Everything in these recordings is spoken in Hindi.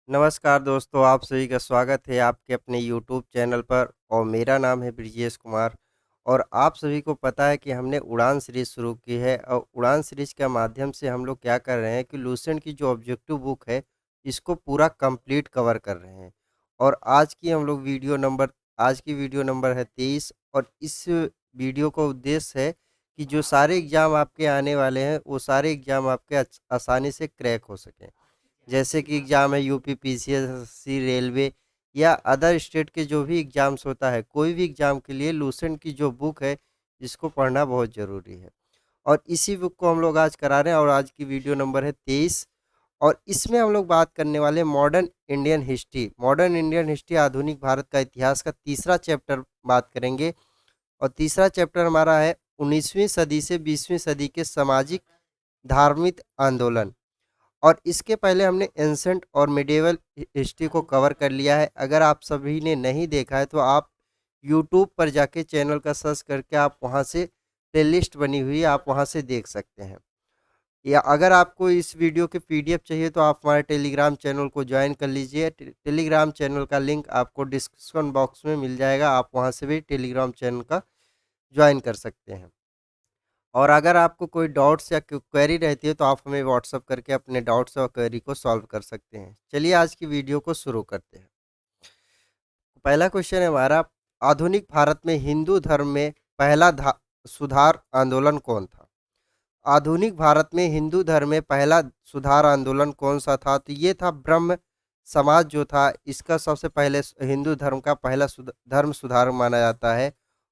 नमस्कार दोस्तों, आप सभी का स्वागत है आपके अपने यूट्यूब चैनल पर और मेरा नाम है ब्रिजेश कुमार। और आप सभी को पता है कि हमने उड़ान सीरीज़ शुरू की है और उड़ान सीरीज़ के माध्यम से हम लोग क्या कर रहे हैं कि लूसेंट की जो ऑब्जेक्टिव बुक है, इसको पूरा कंप्लीट कवर कर रहे हैं। और आज की वीडियो नंबर है 23। और इस वीडियो का उद्देश्य है कि जो सारे एग्ज़ाम आपके आने वाले हैं, वो सारे एग्ज़ाम आपके आसानी से क्रैक हो सकें। जैसे कि एग्ज़ाम है यूपी पीसीएससी, रेलवे या अदर स्टेट के जो भी एग्ज़ाम्स होता है, कोई भी एग्ज़ाम के लिए लूसेंट की जो बुक है, इसको पढ़ना बहुत ज़रूरी है। और इसी बुक को हम लोग आज करा रहे हैं और आज की वीडियो नंबर है 23। और इसमें हम लोग बात करने वाले हैं मॉडर्न इंडियन हिस्ट्री आधुनिक भारत का इतिहास का तीसरा चैप्टर बात करेंगे। और तीसरा चैप्टर हमारा है 19वीं सदी से 20वीं सदी के सामाजिक धार्मिक आंदोलन। और इसके पहले हमने एंसेंट और मिडेवल हिस्ट्री को कवर कर लिया है। अगर आप सभी ने नहीं देखा है तो आप यूट्यूब पर जाके चैनल का सर्च करके आप वहां से प्लेलिस्ट बनी हुई है, आप वहां से देख सकते हैं। या अगर आपको इस वीडियो के पीडीएफ चाहिए तो आप हमारे टेलीग्राम चैनल को ज्वाइन कर लीजिए। टेलीग्राम चैनल का लिंक आपको डिस्क्रिप्शन बॉक्स में मिल जाएगा, आप वहां से भी टेलीग्राम चैनल का ज्वाइन कर सकते हैं। और अगर आपको कोई डाउट्स या क्वेरी रहती है तो आप हमें व्हाट्सअप करके अपने डाउट्स और क्वेरी को सॉल्व कर सकते हैं। चलिए आज की वीडियो को शुरू करते हैं। पहला क्वेश्चन है हमारा, आधुनिक भारत में हिंदू धर्म में पहला सुधार आंदोलन कौन था? आधुनिक भारत में हिंदू धर्म में पहला सुधार आंदोलन कौन सा था? तो ये था ब्रह्म समाज जो था, इसका सबसे पहले हिंदू धर्म का पहला धर्म सुधार माना जाता है।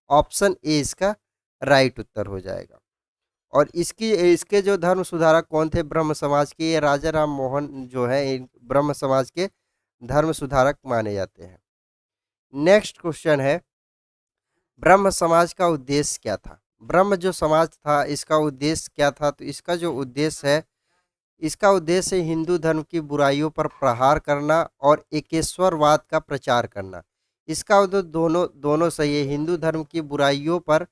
ऑप्शन ए इसका राइट उत्तर हो जाएगा। और इसकी इसके जो धर्म सुधारक कौन थे ब्रह्म समाज के? ये राजा राम मोहन जो है ब्रह्म समाज के धर्म सुधारक माने जाते हैं। नेक्स्ट क्वेश्चन है, ब्रह्म समाज का उद्देश्य क्या था? ब्रह्म जो समाज था इसका उद्देश्य क्या था? तो इसका जो उद्देश्य है, इसका उद्देश्य हिंदू धर्म की बुराइयों पर प्रहार करना और एकेश्वरवाद का प्रचार करना। इसका उद्देश्य दोनों दोनों सही है। हिंदू धर्म की बुराइयों पर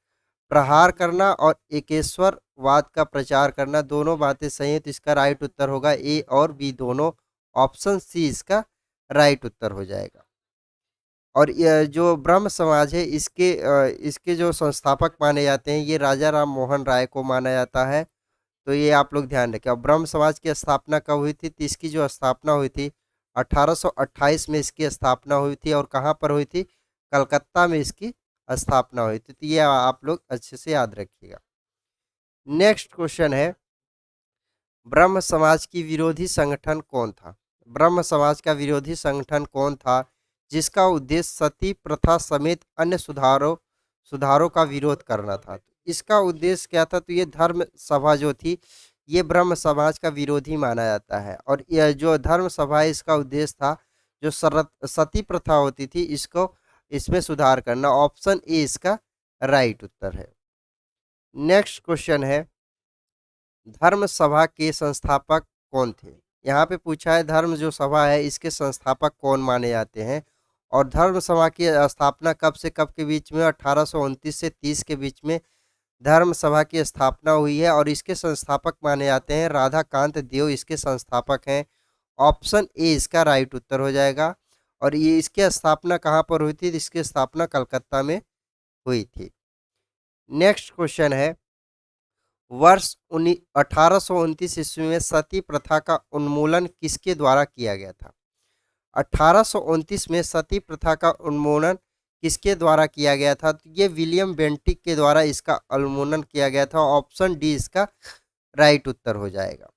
प्रहार करना और एकेश्वरवाद का प्रचार करना, दोनों बातें सही है। तो इसका राइट उत्तर होगा ए और बी दोनों। ऑप्शन सी इसका राइट उत्तर हो जाएगा। और यह जो ब्रह्म समाज है इसके जो संस्थापक माने जाते हैं, ये राजा राम मोहन राय को माना जाता है। तो ये आप लोग ध्यान रखें। और ब्रह्म समाज की स्थापना कब हुई थी? तो इसकी जो स्थापना हुई थी 1828 में इसकी स्थापना हुई थी। और कहाँ पर हुई थी? कलकत्ता में इसकी स्थापना हुई थी। तो ये आप लोग अच्छे से याद रखिएगा। नेक्स्ट क्वेश्चन है, ब्रह्म समाज की विरोधी संगठन कौन था? ब्रह्म समाज का विरोधी संगठन कौन था जिसका उद्देश्य सती प्रथा समेत अन्य सुधारों का विरोध करना था? तो इसका उद्देश्य क्या था? तो ये धर्म सभा जो थी, ये ब्रह्म समाज का विरोधी माना जाता है। और यह जो धर्म सभा है, इसका उद्देश्य था जो सती प्रथा होती थी, इसको इसमें सुधार करना। ऑप्शन ए इसका राइट उत्तर है। नेक्स्ट क्वेश्चन है, धर्म सभा के संस्थापक कौन थे? यहाँ पे पूछा है धर्म जो सभा है इसके संस्थापक कौन माने जाते हैं। और धर्म सभा की स्थापना कब से कब के बीच में? 1829 से 30 के बीच में धर्म सभा की स्थापना हुई है। और इसके संस्थापक माने जाते हैं राधा कांत देव, इसके संस्थापक हैं। ऑप्शन ए इसका राइट उत्तर हो जाएगा। और ये इसकी स्थापना कहाँ पर हुई थी? इसकी स्थापना कलकत्ता में हुई थी। नेक्स्ट क्वेश्चन है, वर्ष 1829 ईस्वी में सती प्रथा का उन्मूलन किसके द्वारा किया गया था? 1829 में सती प्रथा का उन्मूलन किसके द्वारा किया गया था? तो ये विलियम बेंटिक के द्वारा इसका उन्मूलन किया गया था। ऑप्शन डी इसका राइट उत्तर हो जाएगा।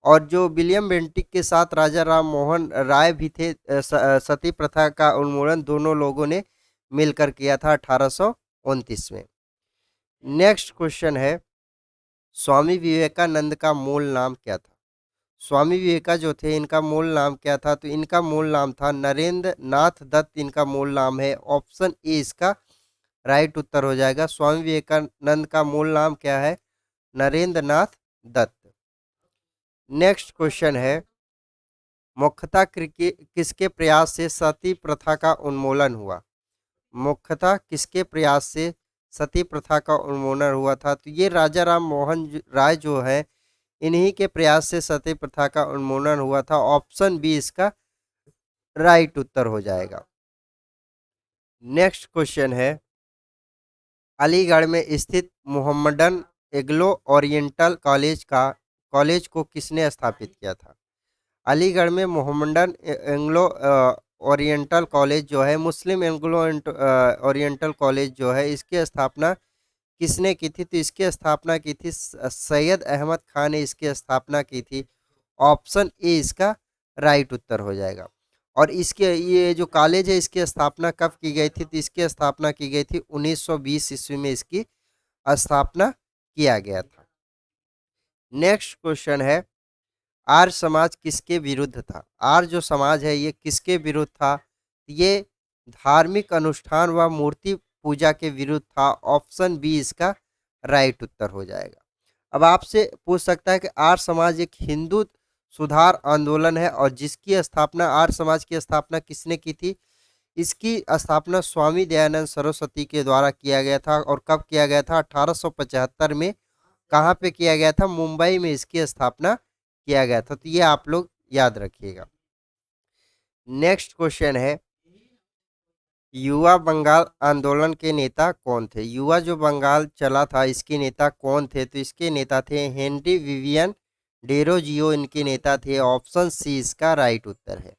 और जो विलियम बेंटिक के साथ राजा राम मोहन राय भी थे, सती प्रथा का उन्मूलन दोनों लोगों ने मिलकर किया था 1829 में। नेक्स्ट क्वेश्चन है, स्वामी विवेकानंद का मूल नाम क्या था? स्वामी विवेका जो थे इनका मूल नाम क्या था? तो इनका मूल नाम था नरेंद्र नाथ दत्त, इनका मूल नाम है। ऑप्शन ए इसका राइट उत्तर हो जाएगा। स्वामी विवेकानंद का मूल नाम क्या है? नरेंद्र नाथ दत्त। नेक्स्ट क्वेश्चन है, मुख्यतः किसके प्रयास से सती प्रथा का उन्मूलन हुआ? मुख्यतः किसके प्रयास से सती प्रथा का उन्मूलन हुआ था? तो ये राजा राम मोहन राय जो है, इन्हीं के प्रयास से सती प्रथा का उन्मूलन हुआ था। ऑप्शन बी इसका राइट उत्तर हो जाएगा। नेक्स्ट क्वेश्चन है, अलीगढ़ में स्थित मोहम्मडन एग्लो ओरिएंटल कॉलेज को किसने स्थापित किया था? अलीगढ़ में मोहम्मडन एंग्लो ओरिएंटल कॉलेज जो है, मुस्लिम एंग्लो ओरिएंटल कॉलेज जो है, इसकी स्थापना किसने की थी? तो इसकी स्थापना की थी सैयद अहमद खान ने इसकी स्थापना की थी। ऑप्शन ए इसका राइट उत्तर हो जाएगा। और इसके ये जो कॉलेज है इसकी स्थापना कब की गई थी? तो इसकी स्थापना की गई थी 1920 ईस्वी में इसकी स्थापना किया गया था। नेक्स्ट क्वेश्चन है, आर्य समाज किसके विरुद्ध था? आर्य जो समाज है ये किसके विरुद्ध था? ये धार्मिक अनुष्ठान व मूर्ति पूजा के विरुद्ध था। ऑप्शन बी इसका राइट उत्तर हो जाएगा। अब आपसे पूछ सकता है कि आर्य समाज एक हिंदू सुधार आंदोलन है और जिसकी स्थापना, आर्य समाज की स्थापना किसने की थी? इसकी स्थापना स्वामी दयानंद सरस्वती के द्वारा किया गया था। और कब किया गया था? 1875 में। कहाँ पे किया गया था? मुंबई में इसकी स्थापना किया गया था। तो ये आप लोग याद रखिएगा। नेक्स्ट क्वेश्चन है, युवा बंगाल आंदोलन के नेता कौन थे? युवा जो बंगाल चला था इसके नेता कौन थे? तो इसके नेता थे हेनरी विवियन डेरोजियो, इनके नेता थे। ऑप्शन सी इसका राइट उत्तर है।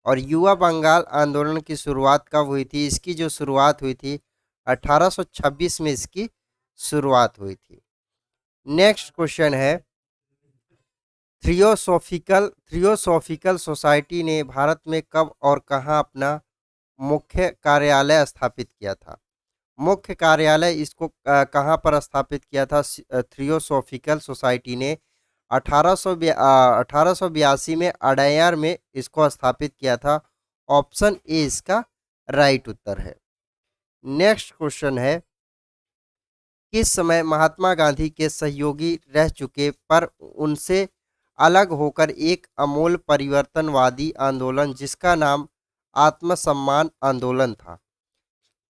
और युवा बंगाल आंदोलन की शुरुआत कब हुई थी? इसकी जो शुरुआत हुई थी 1826 में इसकी शुरुआत हुई थी। नेक्स्ट क्वेश्चन है, थियोसॉफिकल सोसाइटी ने भारत में कब और कहां अपना मुख्य कार्यालय स्थापित किया था? मुख्य कार्यालय इसको कहां पर स्थापित किया था? थियोसॉफिकल सोसाइटी ने 1882 में अडायार में इसको स्थापित किया था। ऑप्शन ए इसका राइट उत्तर है। नेक्स्ट क्वेश्चन है, किस समय महात्मा गांधी के सहयोगी रह चुके पर उनसे अलग होकर एक अमूल परिवर्तनवादी आंदोलन जिसका नाम आत्मसम्मान आंदोलन था,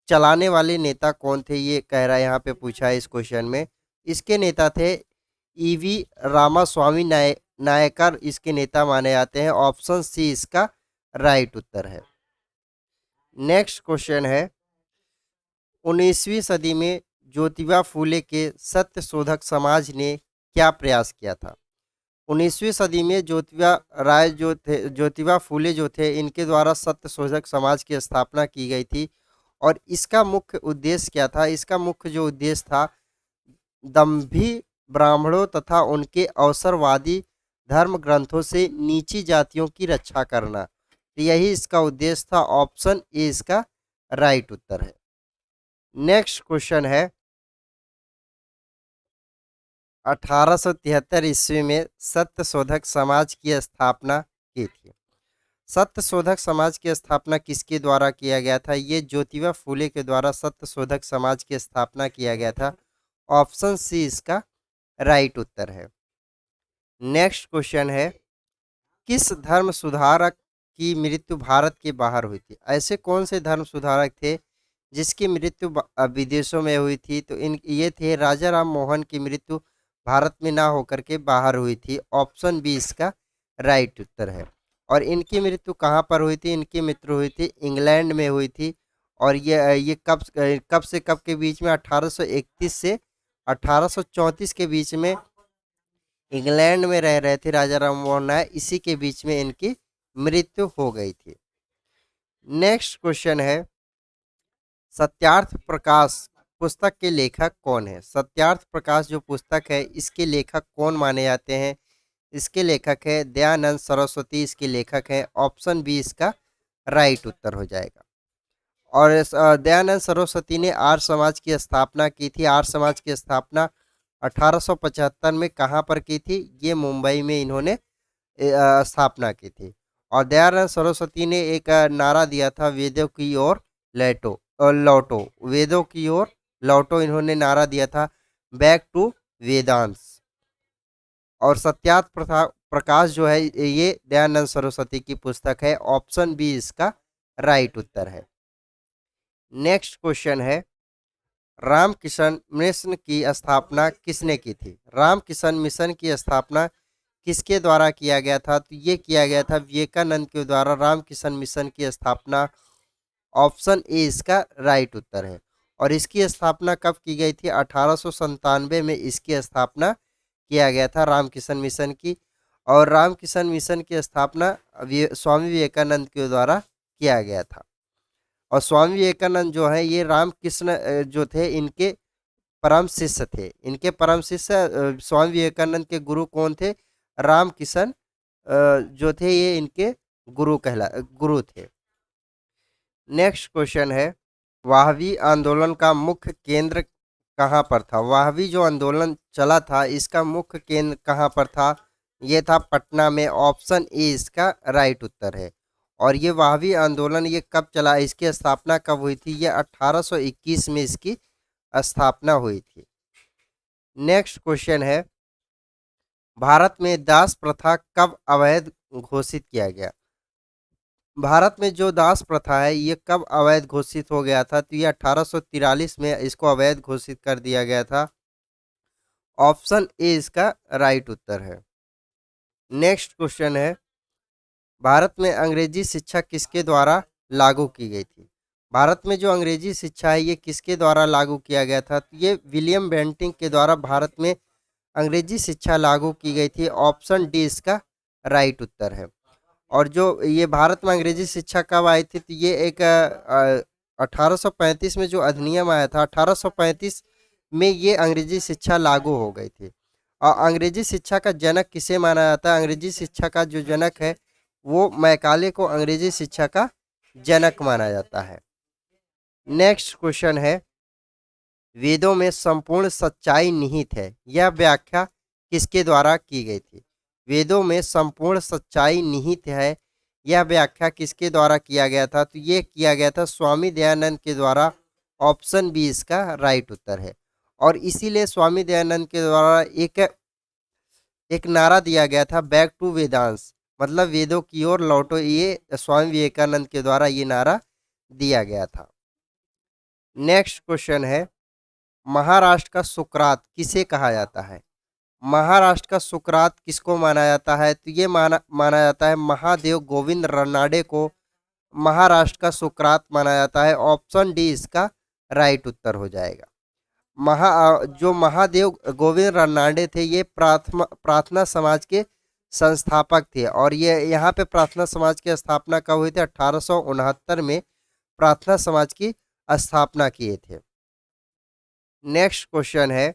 चलाने वाले नेता कौन थे? ये कह रहा है, यहाँ पे पूछा है इस क्वेश्चन में। इसके नेता थे ईवी रामास्वामी नायकर, इसके नेता माने जाते हैं। ऑप्शन सी इसका राइट उत्तर है। नेक्स्ट क्वेश्चन है, 19वीं सदी में ज्योतिबा फूले के सत्य शोधक समाज ने क्या प्रयास किया था? 19वीं सदी में ज्योतिबा फूले जो थे, इनके द्वारा सत्य शोधक समाज की स्थापना की गई थी। और इसका मुख्य उद्देश्य क्या था? इसका मुख्य जो उद्देश्य था, दंभी ब्राह्मणों तथा उनके अवसरवादी धर्म ग्रंथों से नीची जातियों की रक्षा करना। तो यही इसका उद्देश्य था। ऑप्शन ए इसका राइट उत्तर है। नेक्स्ट क्वेश्चन है, 1873 ईस्वी में सत्य शोधक समाज की स्थापना की थी। सत्य शोधक समाज की स्थापना किसके द्वारा किया गया था? ये ज्योतिबा फूले के द्वारा सत्य शोधक समाज की स्थापना किया गया था। ऑप्शन सी इसका राइट उत्तर है। नेक्स्ट क्वेश्चन है, किस धर्म सुधारक की मृत्यु भारत के बाहर हुई थी? ऐसे कौन से धर्म सुधारक थे जिसकी मृत्यु विदेशों में हुई थी? तो ये थे राजा राम मोहन की मृत्यु भारत में ना होकर के बाहर हुई थी। ऑप्शन बी इसका राइट उत्तर है। और इनकी मृत्यु कहाँ पर हुई थी? इनकी मृत्यु हुई थी इंग्लैंड में हुई थी। और ये कब से कब के बीच में? 1831 से 1834 के बीच में इंग्लैंड में रह रहे थे राजा राम मोहन राय, इसी के बीच में इनकी मृत्यु हो गई थी। नेक्स्ट क्वेश्चन है, सत्यार्थ प्रकाश पुस्तक के लेखक कौन है? सत्यार्थ प्रकाश जो पुस्तक है इसके लेखक कौन माने जाते हैं? इसके लेखक है दयानंद सरस्वती, इसके लेखक है। ऑप्शन बी इसका राइट उत्तर हो जाएगा। और दयानंद सरस्वती ने आर्य समाज की स्थापना की थी। आर्य समाज की स्थापना 1875 में कहाँ पर की थी? ये मुंबई में इन्होंने स्थापना की थी। और दयानंद सरस्वती ने एक नारा दिया था, वेदों की ओर लौटो, वेदों की ओर लौटो, इन्होंने नारा दिया था, बैक टू वेदांस। और सत्यार्थ प्रकाश जो है ये दयानंद सरस्वती की पुस्तक है। ऑप्शन बी इसका राइट उत्तर है। नेक्स्ट क्वेश्चन है, रामकृष्ण मिशन की स्थापना किसने की थी? रामकृष्ण मिशन की स्थापना किसके द्वारा किया गया था? तो ये किया गया था विवेकानंद के द्वारा रामकृष्ण मिशन की स्थापना। ऑप्शन ए इसका राइट उत्तर है। और इसकी स्थापना कब की गई थी? 1897 में इसकी स्थापना किया गया था रामकृष्ण मिशन की। और रामकृष्ण मिशन की स्थापना स्वामी विवेकानंद के द्वारा किया गया था। और स्वामी विवेकानंद जो है ये रामकृष्ण जो थे इनके परम शिष्य थे। इनके परम शिष्य स्वामी विवेकानंद के गुरु कौन थे? रामकृष्ण जो थे ये इनके गुरु थे। नेक्स्ट क्वेश्चन है, वाहवी आंदोलन का मुख्य केंद्र कहाँ पर था? वाहवी जो आंदोलन चला था इसका मुख्य केंद्र कहाँ पर था? ये था पटना में। ऑप्शन ए इसका राइट उत्तर है। और ये वाहवी आंदोलन ये कब चला, इसकी स्थापना कब हुई थी? ये 1821 में इसकी स्थापना हुई थी। नेक्स्ट क्वेश्चन है, भारत में दास प्रथा कब अवैध घोषित किया गया? भारत में जो दास प्रथा है ये कब अवैध घोषित हो गया था? तो ये 1843 में इसको अवैध घोषित कर दिया गया था। ऑप्शन ए इसका राइट उत्तर है। नेक्स्ट क्वेश्चन है, भारत में अंग्रेजी शिक्षा किसके द्वारा लागू की गई थी? भारत में जो अंग्रेजी शिक्षा है ये किसके द्वारा लागू किया गया था? तो ये विलियम बेंटिंग के द्वारा भारत में अंग्रेजी शिक्षा लागू की गई थी। ऑप्शन डी इसका राइट उत्तर है। और जो ये भारत में अंग्रेजी शिक्षा कब आई थी? तो ये एक 1835 में जो अधिनियम आया था, 1835 में ये अंग्रेजी शिक्षा लागू हो गई थी। और अंग्रेजी शिक्षा का जनक किसे माना जाता है? अंग्रेजी शिक्षा का जो जनक है वो मैकाले को अंग्रेजी शिक्षा का जनक माना जाता है। नेक्स्ट क्वेश्चन है, वेदों में संपूर्ण सच्चाई निहित है, यह व्याख्या किसके द्वारा की गई थी? वेदों में संपूर्ण सच्चाई निहित है, यह व्याख्या किसके द्वारा किया गया था? तो ये किया गया था स्वामी दयानंद के द्वारा। ऑप्शन बी इसका राइट उत्तर है। और इसीलिए स्वामी दयानंद के द्वारा एक नारा दिया गया था, बैक टू वेदांस, मतलब वेदों की ओर लौटो। ये स्वामी विवेकानंद के द्वारा ये नारा दिया गया था। नेक्स्ट क्वेश्चन है, महाराष्ट्र का सुकरात किसे कहा जाता है? महाराष्ट्र का सुकरात किसको माना जाता है? तो ये माना जाता है महादेव गोविंद रनाडे को महाराष्ट्र का सुकरात माना जाता है। ऑप्शन डी इसका राइट उत्तर हो जाएगा। जो महादेव गोविंद रनाडे थे ये प्रार्थना समाज के संस्थापक थे। और ये यहाँ पे प्रार्थना समाज की स्थापना कब हुई थी? 1869 में प्रार्थना समाज की स्थापना किए थे। नेक्स्ट क्वेश्चन है,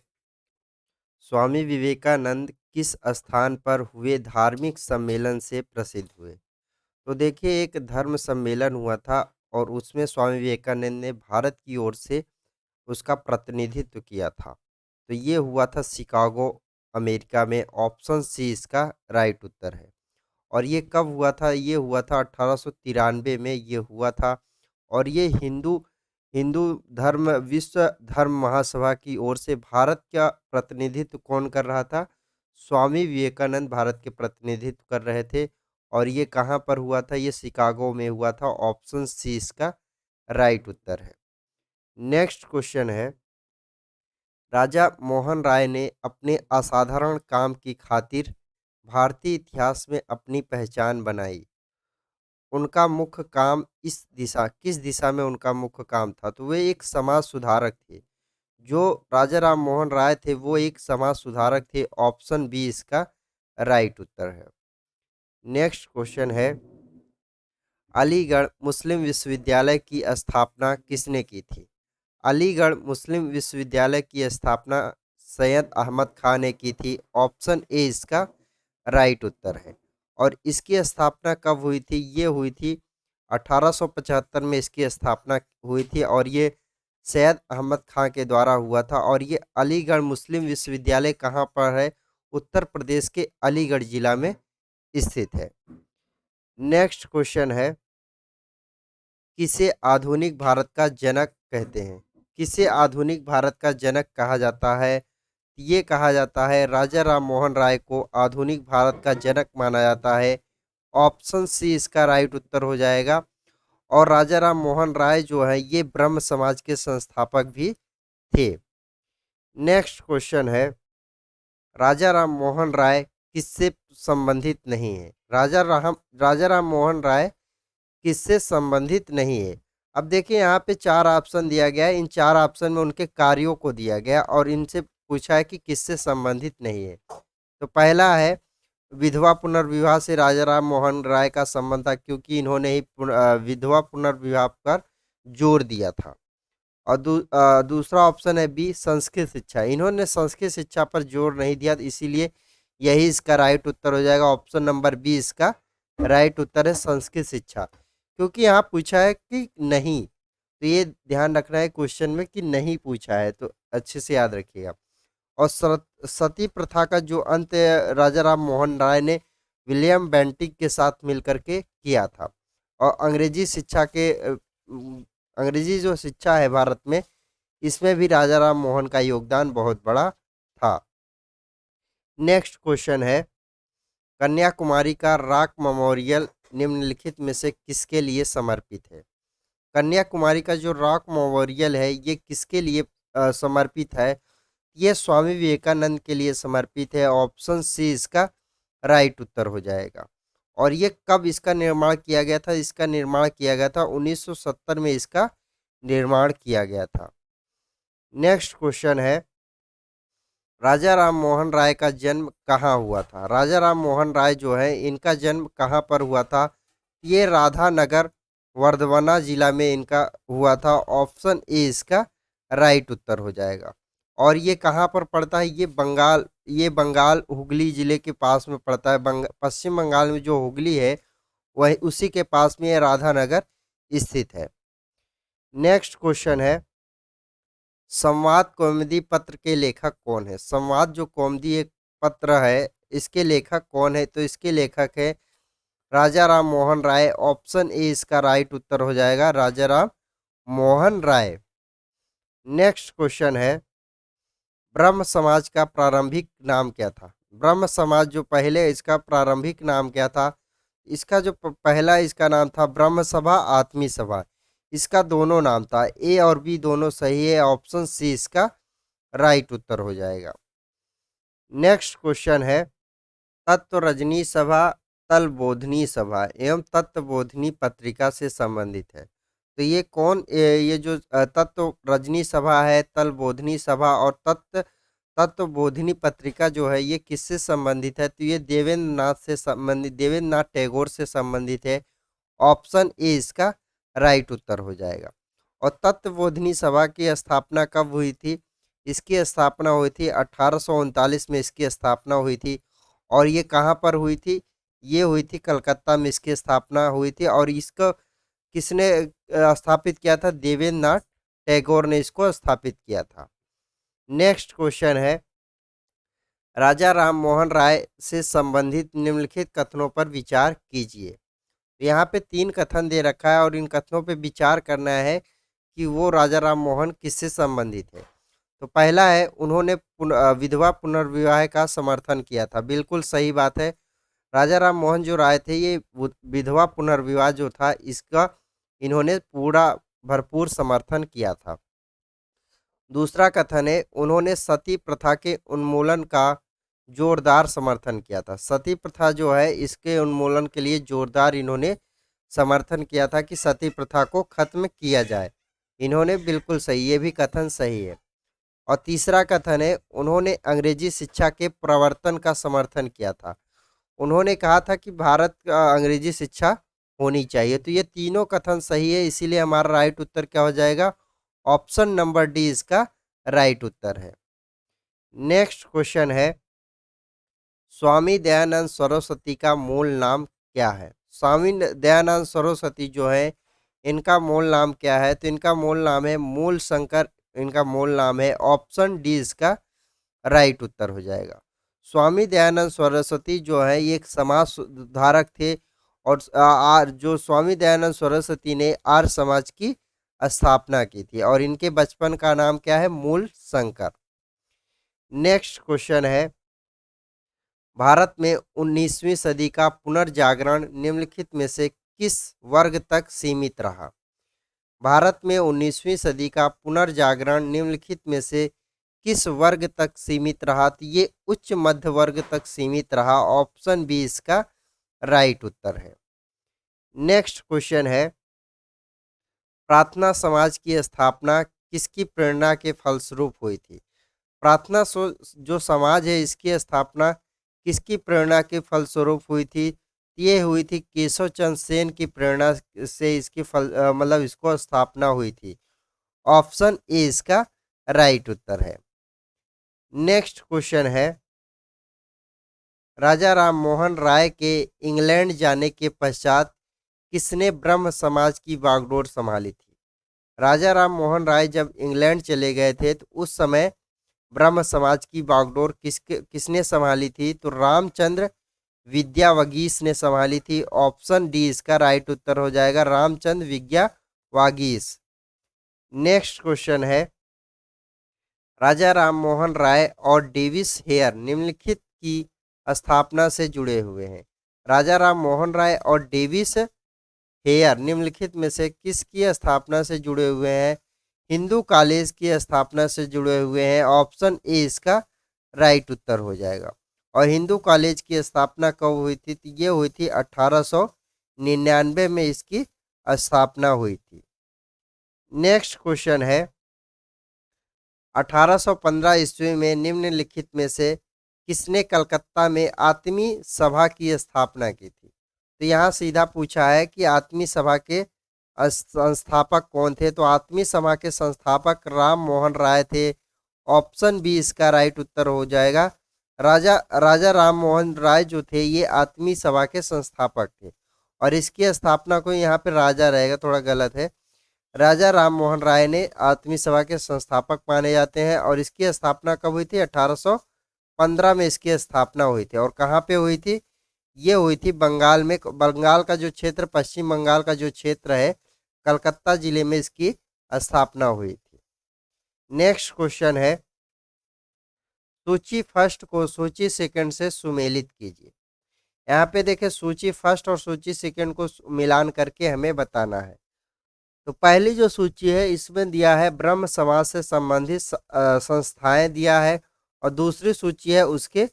स्वामी विवेकानंद किस स्थान पर हुए धार्मिक सम्मेलन से प्रसिद्ध हुए? तो देखिए एक धर्म सम्मेलन हुआ था और उसमें स्वामी विवेकानंद ने भारत की ओर से उसका प्रतिनिधित्व किया था। तो ये हुआ था शिकागो, अमेरिका में। ऑप्शन सी इसका राइट उत्तर है। और ये कब हुआ था? ये हुआ था 1893 में ये हुआ था। और ये हिंदू हिंदू धर्म विश्व धर्म महासभा की ओर से भारत का प्रतिनिधित्व कौन कर रहा था? स्वामी विवेकानंद भारत के प्रतिनिधित्व कर रहे थे। और ये कहाँ पर हुआ था? ये शिकागो में हुआ था। ऑप्शन सी इसका राइट उत्तर है। नेक्स्ट क्वेश्चन है, राजा मोहन राय ने अपने असाधारण काम की खातिर भारतीय इतिहास में अपनी पहचान बनाई। उनका मुख्य काम किस दिशा में उनका मुख्य काम था? तो वे एक समाज सुधारक थे। जो राजा राम मोहन राय थे वो एक समाज सुधारक थे। ऑप्शन बी इसका राइट उत्तर है। नेक्स्ट क्वेश्चन है, अलीगढ़ मुस्लिम विश्वविद्यालय की स्थापना किसने की थी? अलीगढ़ मुस्लिम विश्वविद्यालय की स्थापना सैयद अहमद खान ने की थी। ऑप्शन ए इसका राइट उत्तर है। और इसकी स्थापना कब हुई थी? ये हुई थी 1875 में इसकी स्थापना हुई थी। और ये सैयद अहमद खान के द्वारा हुआ था। और ये अलीगढ़ मुस्लिम विश्वविद्यालय कहाँ पर है? उत्तर प्रदेश के अलीगढ़ जिला में स्थित है। नेक्स्ट क्वेश्चन है, किसे आधुनिक भारत का जनक कहते हैं? किसे आधुनिक भारत का जनक कहा जाता है? ये कहा जाता है राजा राम मोहन राय को आधुनिक भारत का जनक माना जाता है। ऑप्शन सी इसका राइट उत्तर हो जाएगा। और राजा राम मोहन राय जो है ये ब्रह्म समाज के संस्थापक भी थे। नेक्स्ट क्वेश्चन है, राजा राम मोहन राय किससे संबंधित नहीं है? राजा राम मोहन राय किससे संबंधित नहीं है? अब देखिए यहाँ पे 4 ऑप्शन दिया गया है, इन 4 ऑप्शन में उनके कार्यों को दिया गया और इनसे पूछा है कि किससे संबंधित नहीं है। तो पहला है विधवा पुनर्विवाह से राजा राम मोहन राय का संबंध था, क्योंकि इन्होंने ही विधवा पुनर्विवाह पर जोर दिया था। और दूसरा ऑप्शन है बी संस्कृत शिक्षा, इन्होंने संस्कृत शिक्षा पर जोर नहीं दिया, इसीलिए यही इसका राइट उत्तर हो जाएगा। ऑप्शन नंबर बी इसका राइट उत्तर है, संस्कृत शिक्षा। क्योंकि यहाँ पूछा है कि नहीं, तो ये ध्यान रखना है क्वेश्चन में कि नहीं पूछा है, तो अच्छे से याद रखिएगा। और सती प्रथा का जो अंत राजा राम मोहन राय ने विलियम बेंटिक के साथ मिलकर के किया था। और अंग्रेजी जो शिक्षा है भारत में, इसमें भी राजा राम मोहन का योगदान बहुत बड़ा था। नेक्स्ट क्वेश्चन है, कन्याकुमारी का रॉक मेमोरियल निम्नलिखित में से किसके लिए समर्पित है? कन्याकुमारी का जो रॉक मेमोरियल है ये किसके लिए समर्पित है? ये स्वामी विवेकानंद के लिए समर्पित है। ऑप्शन सी इसका राइट उत्तर हो जाएगा। और ये कब इसका निर्माण किया गया था? इसका निर्माण किया गया था 1970 में, इसका निर्माण किया गया था। नेक्स्ट क्वेश्चन है, राजा राम मोहन राय का जन्म कहाँ हुआ था? राजा राम मोहन राय जो है इनका जन्म कहाँ पर हुआ था? ये राधानगर वर्धमाना जिला में इनका हुआ था। ऑप्शन ए इसका राइट उत्तर हो जाएगा। और ये कहाँ पर पड़ता है? ये बंगाल हुगली जिले के पास में पड़ता है। पश्चिम बंगाल में जो हुगली है वह उसी के पास में ये राधानगर स्थित है। नेक्स्ट क्वेश्चन है, संवाद कौमुदी पत्र के लेखक कौन है? संवाद जो कौमुदी एक पत्र है, इसके लेखक कौन है? तो इसके लेखक है राजा राम मोहन राय। ऑप्शन ए इसका राइट उत्तर हो जाएगा, राजा राम मोहन राय। नेक्स्ट क्वेश्चन है, ब्रह्म समाज का प्रारंभिक नाम क्या था? ब्रह्म समाज जो पहले, इसका प्रारंभिक नाम क्या था? इसका जो पहला इसका नाम था ब्रह्म सभा आत्मी सभा। इसका दोनों नाम था, ए और बी दोनों सही है। ऑप्शन सी इसका राइट उत्तर हो जाएगा। नेक्स्ट क्वेश्चन है, तत्व रजनी सभा तलबोधनी सभा एवं तत्वबोधनी पत्रिका से संबंधित है। तो ये कौन, ये जो तत्व रजनी सभा है, तलबोधनी सभा और तत्वबोधिनी पत्रिका जो है, ये किससे संबंधित है? तो ये देवेंद्र नाथ टैगोर से संबंधित है। ऑप्शन ए इसका राइट उत्तर हो जाएगा। और तत्वबोधिनी सभा की स्थापना कब हुई थी? इसकी स्थापना हुई थी 1839 में, इसकी स्थापना हुई थी। और ये कहाँ पर हुई थी? ये हुई थी कलकत्ता में, इसकी स्थापना हुई थी। और इसको किसने स्थापित किया था? देवेंद्र नाथ टैगोर ने इसको स्थापित किया था। नेक्स्ट क्वेश्चन है, राजा राम मोहन राय से संबंधित निम्नलिखित कथनों पर विचार कीजिए। यहाँ पे 3 कथन दे रखा है और इन कथनों पे विचार करना है कि वो राजा राम मोहन किससे संबंधित है। तो पहला है, उन्होंने विधवा पुनर्विवाह का समर्थन किया था। बिल्कुल सही बात है। राजा राम मोहन जो राय थे, ये विधवा पुनर्विवाह जो था, इसका इन्होंने पूरा भरपूर समर्थन किया था। दूसरा कथन है, उन्होंने सती प्रथा के उन्मूलन का जोरदार समर्थन किया था। सती प्रथा जो है, इसके उन्मूलन के लिए जोरदार इन्होंने समर्थन किया था कि सती प्रथा को खत्म किया जाए। इन्होंने बिल्कुल सही, ये भी कथन सही है। और तीसरा कथन है, उन्होंने अंग्रेजी शिक्षा के प्रवर्तन का समर्थन किया था। उन्होंने कहा था कि भारत का अंग्रेजी शिक्षा होनी चाहिए। तो ये तीनों कथन सही है, इसीलिए हमारा राइट उत्तर क्या हो जाएगा? ऑप्शन नंबर डी इसका राइट उत्तर है। नेक्स्ट क्वेश्चन है, स्वामी दयानंद सरस्वती का मूल नाम क्या है? स्वामी दयानंद सरस्वती जो है, इनका मूल नाम क्या है? तो इनका मूल नाम है मूल शंकर, इनका मूल नाम है। ऑप्शन डी इसका राइट उत्तर हो जाएगा। स्वामी दयानंद सरस्वती जो है, ये एक समाज सुधारक थे। और जो स्वामी दयानंद सरस्वती ने आर्य समाज की स्थापना की थी। और इनके बचपन का नाम क्या है? मूल शंकर। नेक्स्ट क्वेश्चन है, भारत में 19वीं सदी का पुनर्जागरण निम्नलिखित में से किस वर्ग तक सीमित रहा? भारत में 19वीं सदी का पुनर्जागरण निम्नलिखित में से किस वर्ग तक सीमित रहा? तो ये उच्च मध्य वर्ग तक सीमित रहा। ऑप्शन बी इसका राइट उत्तर है। नेक्स्ट क्वेश्चन है, प्रार्थना समाज की स्थापना किसकी प्रेरणा के फलस्वरूप हुई थी? प्रार्थना जो समाज है इसकी स्थापना किसकी प्रेरणा के फलस्वरूप हुई थी? ये हुई थी केशव चंद्र सेन की प्रेरणा से इसकी मतलब इसको स्थापना हुई थी। ऑप्शन ए इसका राइट उत्तर है। नेक्स्ट क्वेश्चन है, राजा राम मोहन राय के इंग्लैंड जाने के पश्चात किसने ब्रह्म समाज की बागडोर संभाली थी? राजा राम मोहन राय जब इंग्लैंड चले गए थे तो उस समय ब्रह्म समाज की बागडोर किसने संभाली थी? तो रामचंद्र विद्यावागीश ने संभाली थी। ऑप्शन डी इसका राइट उत्तर हो जाएगा, रामचंद्र विद्यावागीश। नेक्स्ट क्वेश्चन है, राजा राम मोहन राय और डेविस हेयर निम्नलिखित की स्थापना से जुड़े हुए हैं। राजा राम मोहन राय और डेविस हेयर निम्नलिखित में से किसकी स्थापना से जुड़े हुए हैं? हिंदू कॉलेज की स्थापना से जुड़े हुए हैं। ऑप्शन ए इसका राइट उत्तर हो जाएगा। और हिंदू कॉलेज की स्थापना कब हुई थी? तो ये हुई थी 1899 में इसकी स्थापना हुई थी। नेक्स्ट क्वेश्चन है, 1815 ईस्वी में निम्नलिखित में से किसने कलकत्ता में आत्मी सभा की स्थापना की थी? तो यहाँ सीधा पूछा है कि आत्मी सभा के संस्थापक कौन थे? तो आत्मी सभा के संस्थापक राम मोहन राय थे। ऑप्शन बी इसका राइट उत्तर हो जाएगा। राजा राम मोहन राय जो थे ये आत्मी सभा के संस्थापक थे। और इसकी स्थापना को यहाँ पे राजा रहेगा, थोड़ा गलत है। राजा राम मोहन राय ने आत्मी सभा के संस्थापक माने जाते हैं। और इसकी स्थापना कब हुई थी? 1815 में इसकी स्थापना हुई थी। और कहाँ पे हुई थी? ये हुई थी बंगाल में। बंगाल का जो क्षेत्र, पश्चिम बंगाल का जो क्षेत्र है, कलकत्ता जिले में इसकी स्थापना हुई थी। नेक्स्ट क्वेश्चन है, सूची फर्स्ट को सूची सेकंड से सुमेलित कीजिए। यहाँ पे देखें, सूची फर्स्ट और सूची सेकंड को मिलान करके हमें बताना है। तो पहली जो सूची है इसमें दिया है ब्रह्म समाज से संबंधित संस्थाएं दिया है। और दूसरी सूची है उसके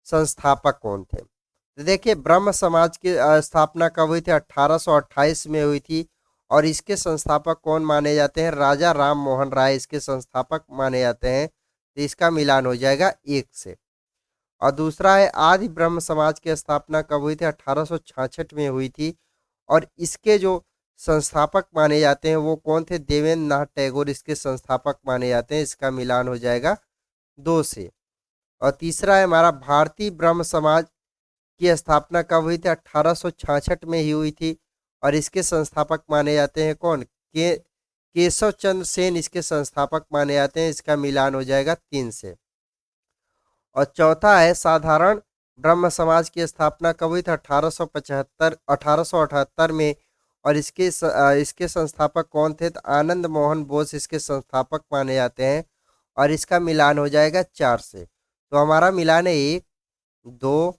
संस्थापक कौन थे। तो देखिए, ब्रह्म समाज की स्थापना कब हुई थी? 1828 में हुई थी। और इसके संस्थापक कौन माने जाते हैं? राजा राम मोहन राय इसके संस्थापक माने जाते हैं। तो इसका मिलान हो जाएगा एक से। और दूसरा है आदि ब्रह्म समाज की स्थापना कब हुई थी? 1866 में हुई थी। और इसके जो संस्थापक माने जाते हैं वो कौन थे? देवेंद्र नाथ टैगोर इसके संस्थापक माने जाते हैं। इसका मिलान हो जाएगा 2 से। और तीसरा है हमारा भारतीय ब्रह्म समाज की स्थापना कब हुई थी? 1866 में ही हुई थी। और इसके संस्थापक माने जाते हैं कौन? केशव चंद्र सेन इसके संस्थापक माने जाते हैं। इसका मिलान हो जाएगा 3 से। और चौथा है साधारण ब्रह्म समाज की स्थापना कब हुई थी? 1878 में। और इसके संस्थापक कौन थे? तो आनंद मोहन बोस इसके संस्थापक माने जाते हैं। और इसका मिलान हो जाएगा 4 से। तो हमारा मिलान है 1 2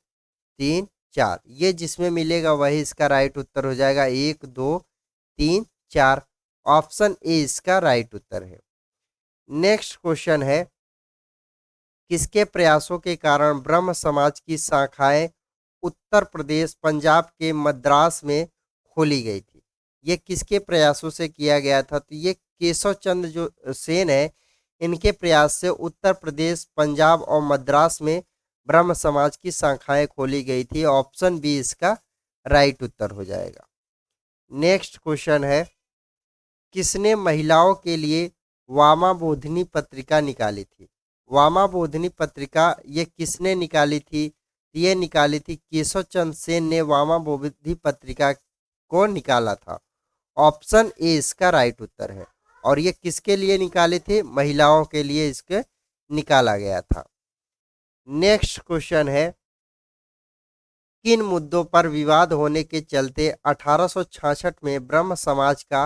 3 4। ये जिसमें मिलेगा वही इसका राइट उत्तर हो जाएगा। 1 2 3 4। ऑप्शन ए इसका राइट उत्तर है। नेक्स्ट क्वेश्चन है, किसके प्रयासों के कारण ब्रह्म समाज की शाखाएं उत्तर प्रदेश, पंजाब के मद्रास में खोली गई थी? ये किसके प्रयासों से किया गया था? तो ये केशव चंद्र जो सेन है इनके प्रयास से उत्तर प्रदेश, पंजाब और मद्रास में ब्रह्म समाज की शाखाएं खोली गई थी। ऑप्शन बी इसका राइट उत्तर हो जाएगा। नेक्स्ट क्वेश्चन है, किसने महिलाओं के लिए वामा बोधिनी पत्रिका निकाली थी? वामा बोधिनी पत्रिका ये किसने निकाली थी? ये निकाली थी केशव चंद्र सेन ने वामा बोधि पत्रिका को निकाला था। ऑप्शन ए इसका राइट उत्तर है। और ये किसके लिए निकाले थे? महिलाओं के लिए इसके निकाला गया था। नेक्स्ट क्वेश्चन है, किन मुद्दों पर विवाद होने के चलते 1866 में ब्रह्म समाज का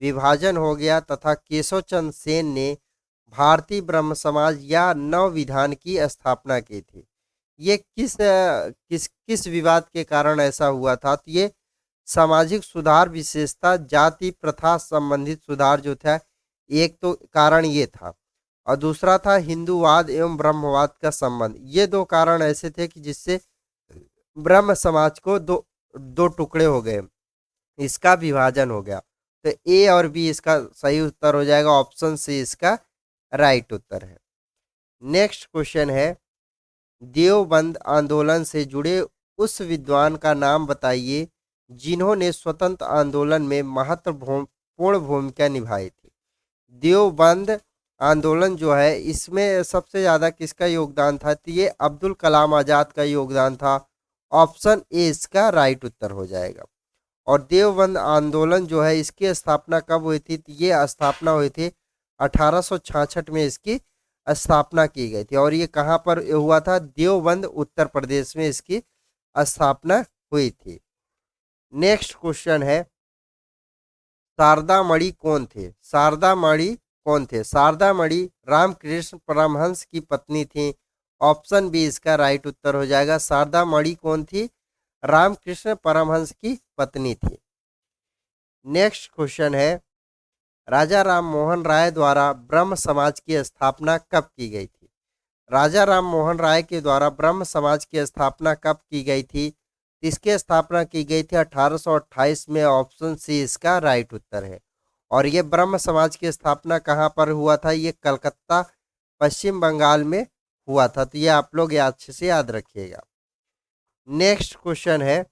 विभाजन हो गया तथा केशव चंद्र सेन ने भारतीय ब्रह्म समाज या नव विधान की स्थापना की थी? ये किस विवाद के कारण ऐसा हुआ था? तो ये सामाजिक सुधार, विशेषता जाति प्रथा संबंधित सुधार जो था, एक तो कारण ये था। और दूसरा था हिंदूवाद एवं ब्रह्मवाद का संबंध। ये दो कारण ऐसे थे कि जिससे ब्रह्म समाज को दो दो टुकड़े हो गए, इसका विभाजन हो गया। तो ए और बी इसका सही उत्तर हो जाएगा, ऑप्शन सी इसका राइट उत्तर है। नेक्स्ट क्वेश्चन है, देवबंद आंदोलन से जुड़े उस विद्वान का नाम बताइए जिन्होंने स्वतंत्र आंदोलन में महत्वपूर्ण भूमिका निभाई थी। देवबंद आंदोलन जो है इसमें सबसे ज़्यादा किसका योगदान था, तो ये अब्दुल कलाम आज़ाद का योगदान था। ऑप्शन ए इसका राइट उत्तर हो जाएगा। और देवबंद आंदोलन जो है इसकी स्थापना कब हुई थी, तो ये स्थापना हुई थी 1866 में इसकी स्थापना की गई थी। और ये कहाँ पर हुआ था, देवबंद उत्तर प्रदेश में इसकी स्थापना हुई थी। नेक्स्ट क्वेश्चन है, शारदा मणि कौन थे? शारदा मणि कौन थे? शारदा मणि रामकृष्ण परमहंस की पत्नी थी। ऑप्शन बी इसका राइट उत्तर हो जाएगा। शारदा मणि कौन थी? रामकृष्ण परमहंस की पत्नी थी। नेक्स्ट क्वेश्चन है, राजा राम मोहन राय द्वारा ब्रह्म समाज की स्थापना कब की गई थी? राजा राम मोहन राय के द्वारा ब्रह्म समाज की स्थापना कब की गई थी? इसकी स्थापना की गई थी 1828 में। ऑप्शन सी इसका राइट उत्तर है। और ये ब्रह्म समाज की स्थापना कहाँ पर हुआ था? ये कलकत्ता पश्चिम बंगाल में हुआ था। तो ये आप लोग अच्छे से याद रखिएगा। नेक्स्ट क्वेश्चन है,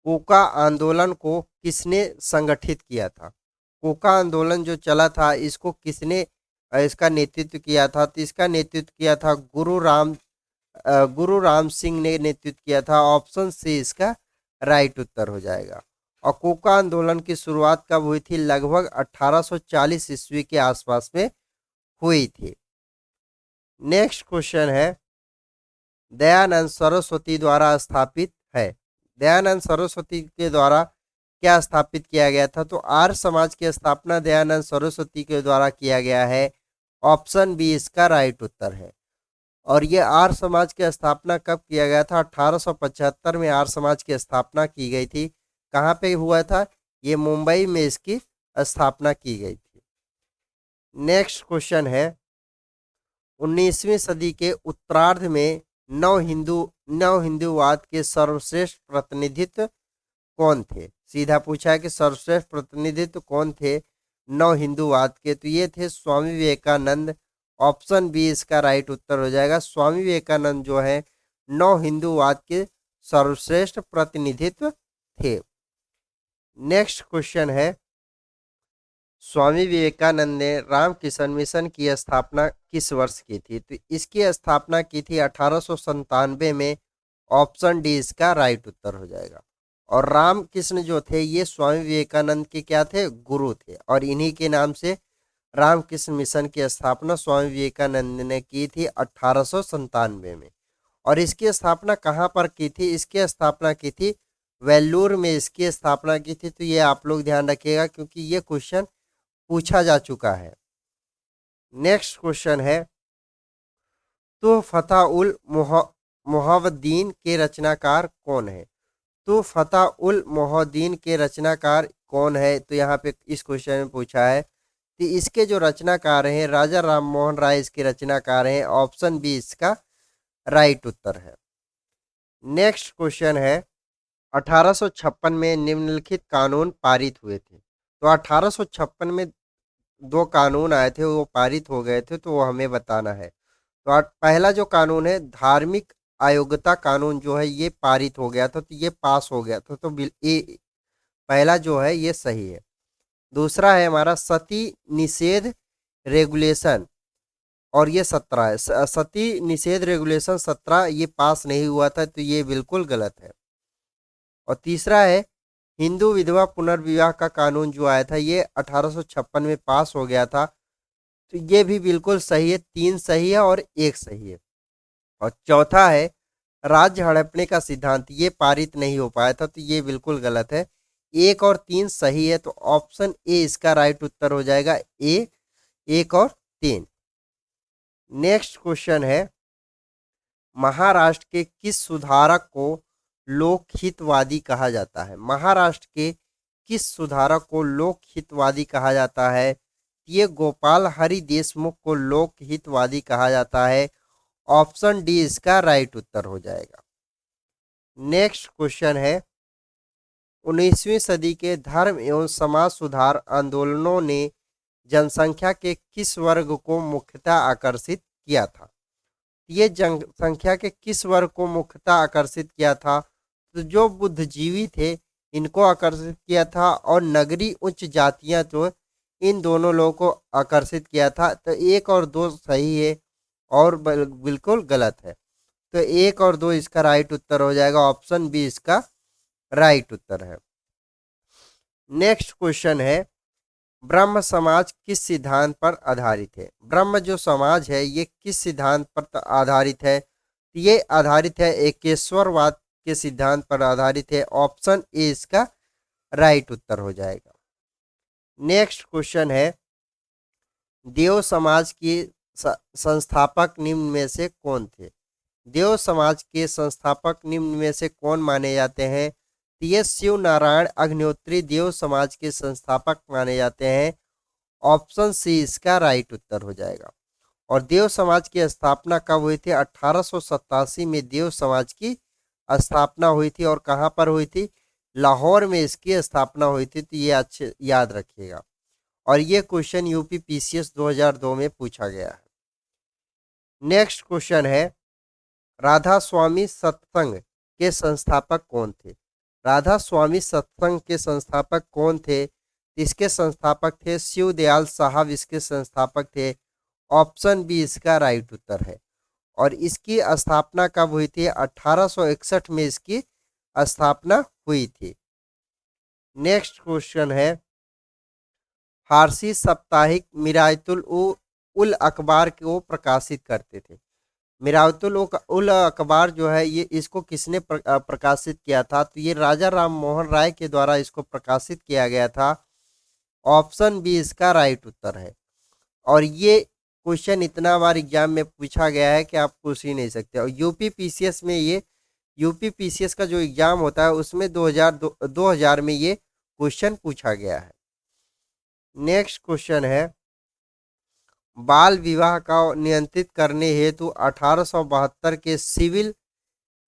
कोका आंदोलन को किसने संगठित किया था? कोका आंदोलन जो चला था इसको किसने इसका नेतृत्व किया था? तो इसका नेतृत्व किया था गुरु राम सिंह ने नेतृत्व किया था। ऑप्शन सी इसका राइट उत्तर हो जाएगा। और कोका आंदोलन की शुरुआत कब हुई थी? लगभग 1840 ईस्वी के आसपास में हुई थी। नेक्स्ट क्वेश्चन है, दयानंद सरस्वती द्वारा स्थापित है। दयानंद सरस्वती के द्वारा क्या स्थापित किया गया था? तो आर्य समाज की स्थापना दयानंद सरस्वती के द्वारा किया गया है। ऑप्शन बी इसका राइट उत्तर है। और ये आर्य समाज की स्थापना कब किया गया था? 1875 में आर्य समाज की स्थापना की गई थी। कहाँ पे हुआ था? ये मुंबई में इसकी स्थापना की गई थी। नेक्स्ट क्वेश्चन है, 19वीं सदी के उत्तरार्ध में नव हिंदूवाद के सर्वश्रेष्ठ प्रतिनिधित्व कौन थे? सीधा पूछा है कि सर्वश्रेष्ठ प्रतिनिधित्व कौन थे नव हिंदूवाद के? तो ये थे स्वामी विवेकानंद। ऑप्शन बी इसका राइट उत्तर हो जाएगा। स्वामी विवेकानंद जो है नव हिंदूवाद के सर्वश्रेष्ठ प्रतिनिधित्व थे। नेक्स्ट क्वेश्चन है, स्वामी विवेकानंद ने रामकृष्ण मिशन की स्थापना किस वर्ष की थी? तो इसकी स्थापना की थी 1897 में। ऑप्शन डी इसका राइट उत्तर हो जाएगा। और रामकृष्ण जो थे ये स्वामी विवेकानंद के क्या थे? गुरु थे। और इन्हीं के नाम से रामकृष्ण मिशन की स्थापना स्वामी विवेकानंद ने की थी 1897 में। और इसकी स्थापना कहाँ पर की थी? इसकी स्थापना की थी वेल्लूर में इसकी स्थापना की थी। तो ये आप लोग ध्यान रखिएगा क्योंकि ये क्वेश्चन पूछा जा चुका है। नेक्स्ट क्वेश्चन है, तो फतह उल मोहद्दीन के रचनाकार कौन है? तो फतह उल मोहद्दीन के रचनाकार कौन है? तो यहाँ पे इस क्वेश्चन में पूछा है। तो इसके जो रचनाकार हैं राजा राम मोहन राय इसके रचनाकार हैं। ऑप्शन बी इसका राइट उत्तर है। नेक्स्ट क्वेश्चन है, 1856 में निम्नलिखित कानून पारित हुए थे। तो 1856 में दो कानून आए थे, वो पारित हो गए थे, तो वो हमें बताना है। तो पहला जो कानून है धार्मिक अयोग्यता कानून जो है ये पारित हो गया था। तो ये पास हो गया था। तो ये पहला जो है ये सही है। दूसरा है हमारा सती निषेध रेगुलेशन, और ये 17 है। सती निषेध रेगुलेशन 17 ये पास नहीं हुआ था। तो ये बिल्कुल गलत है। और तीसरा है हिंदू विधवा पुनर्विवाह का कानून जो आया था ये 1856 में पास हो गया था। तो ये भी बिल्कुल सही है। 3 सही है और 1 सही है। और चौथा है राज्य हड़पने का सिद्धांत, ये पारित नहीं हो पाया था। तो ये बिल्कुल गलत है। 1 और 3 सही है। तो ऑप्शन ए इसका राइट उत्तर हो जाएगा। ए 1 और 3। नेक्स्ट क्वेश्चन है, महाराष्ट्र के किस सुधारक को लोकहितवादी कहा जाता है? महाराष्ट्र के किस सुधारक को लोकहितवादी कहा जाता है? ये गोपाल हरि देशमुख को लोकहितवादी कहा जाता है। ऑप्शन डी इसका राइट उत्तर हो जाएगा। नेक्स्ट क्वेश्चन है, 19वीं सदी के धर्म एवं समाज सुधार आंदोलनों ने जनसंख्या के किस वर्ग को मुख्यतः आकर्षित किया था? ये जनसंख्या के किस वर्ग को मुख्यतः आकर्षित किया था? तो जो बुद्धिजीवी थे इनको आकर्षित किया था, और नगरी उच्च जातियां तो इन दोनों लोगों को आकर्षित किया था। तो एक और दो सही है और बिल्कुल गलत है। तो एक और दो इसका राइट उत्तर हो जाएगा। ऑप्शन बी इसका राइट उत्तर है। नेक्स्ट क्वेश्चन है, ब्रह्म समाज किस सिद्धांत पर आधारित है? ब्रह्म जो समाज है ये किस सिद्धांत पर आधारित है? ये आधारित है एकेश्वरवाद के सिद्धांत पर आधारित है। ऑप्शन ए इसका राइट उत्तर हो जाएगा। नेक्स्ट क्वेश्चन है, देव समाज के संस्थापक निम्न में से कौन थे? देव समाज के संस्थापक निम्न में से कौन माने जाते हैं? ये शिव नारायण अग्निहोत्री देव समाज के संस्थापक माने जाते हैं। ऑप्शन सी इसका राइट उत्तर हो जाएगा। और देव समाज की स्थापना कब हुई थी? 1887 में देव समाज की स्थापना हुई थी। और कहाँ पर हुई थी? लाहौर में इसकी स्थापना हुई थी। तो ये अच्छे याद रखिएगा। और ये क्वेश्चन यूपी पीसीएस 2002 में पूछा गया है। नेक्स्ट क्वेश्चन है, राधा स्वामी सत्संग के संस्थापक कौन थे? राधा स्वामी सत्संग के संस्थापक कौन थे? इसके संस्थापक थे शिव दयाल साहब, इसके संस्थापक थे। ऑप्शन बी इसका राइट उत्तर है। और इसकी स्थापना कब हुई थी? 1861 में इसकी स्थापना हुई थी। नेक्स्ट क्वेश्चन है, फारसी साप्ताहिक मिरायतुल उल अखबार को प्रकाशित करते थे। मिरायतुल उल अखबार जो है ये इसको किसने प्रकाशित किया था? तो ये राजा राम मोहन राय के द्वारा इसको प्रकाशित किया गया था। ऑप्शन बी इसका राइट उत्तर है। और ये क्वेश्चन इतना बार एग्जाम में पूछा गया है कि आप पूछ ही नहीं सकते। और यूपी पीसीएस में ये यूपी पीसीएस का जो एग्जाम होता है उसमें 2000 में ये क्वेश्चन पूछा गया है। नेक्स्ट क्वेश्चन है, बाल विवाह का नियंत्रित करने हेतु 1872 के सिविल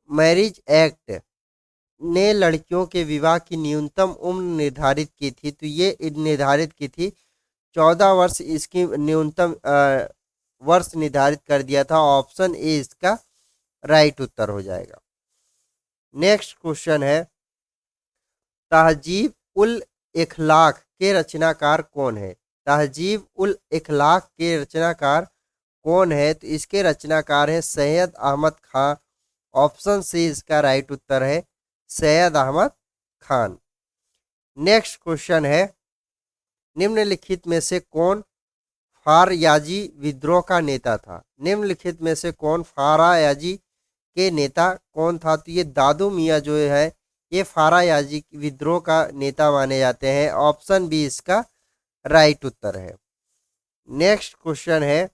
मैरिज एक्ट ने लड़कियों के विवाह की न्यूनतम उम्र निर्धारित की थी। तो ये निर्धारित की थी 14 वर्ष, इसकी न्यूनतम वर्ष निर्धारित कर दिया था। ऑप्शन ए इसका राइट उत्तर हो जाएगा। नेक्स्ट क्वेश्चन है, तहजीब उल इखलाक के रचनाकार कौन है? तहजीब उल इखलाक के रचनाकार कौन है? तो इसके रचनाकार है सैयद अहमद खान। ऑप्शन सी इसका राइट उत्तर है, सैयद अहमद खान। नेक्स्ट क्वेश्चन है, निम्नलिखित में से कौन फारयाजी विद्रोह का नेता था? निम्नलिखित में से कौन फारयाजी के नेता कौन था? तो ये दादू मियाँ जो है ये फारयाजी विद्रोह का नेता माने जाते हैं। ऑप्शन बी इसका राइट उत्तर है। नेक्स्ट क्वेश्चन है,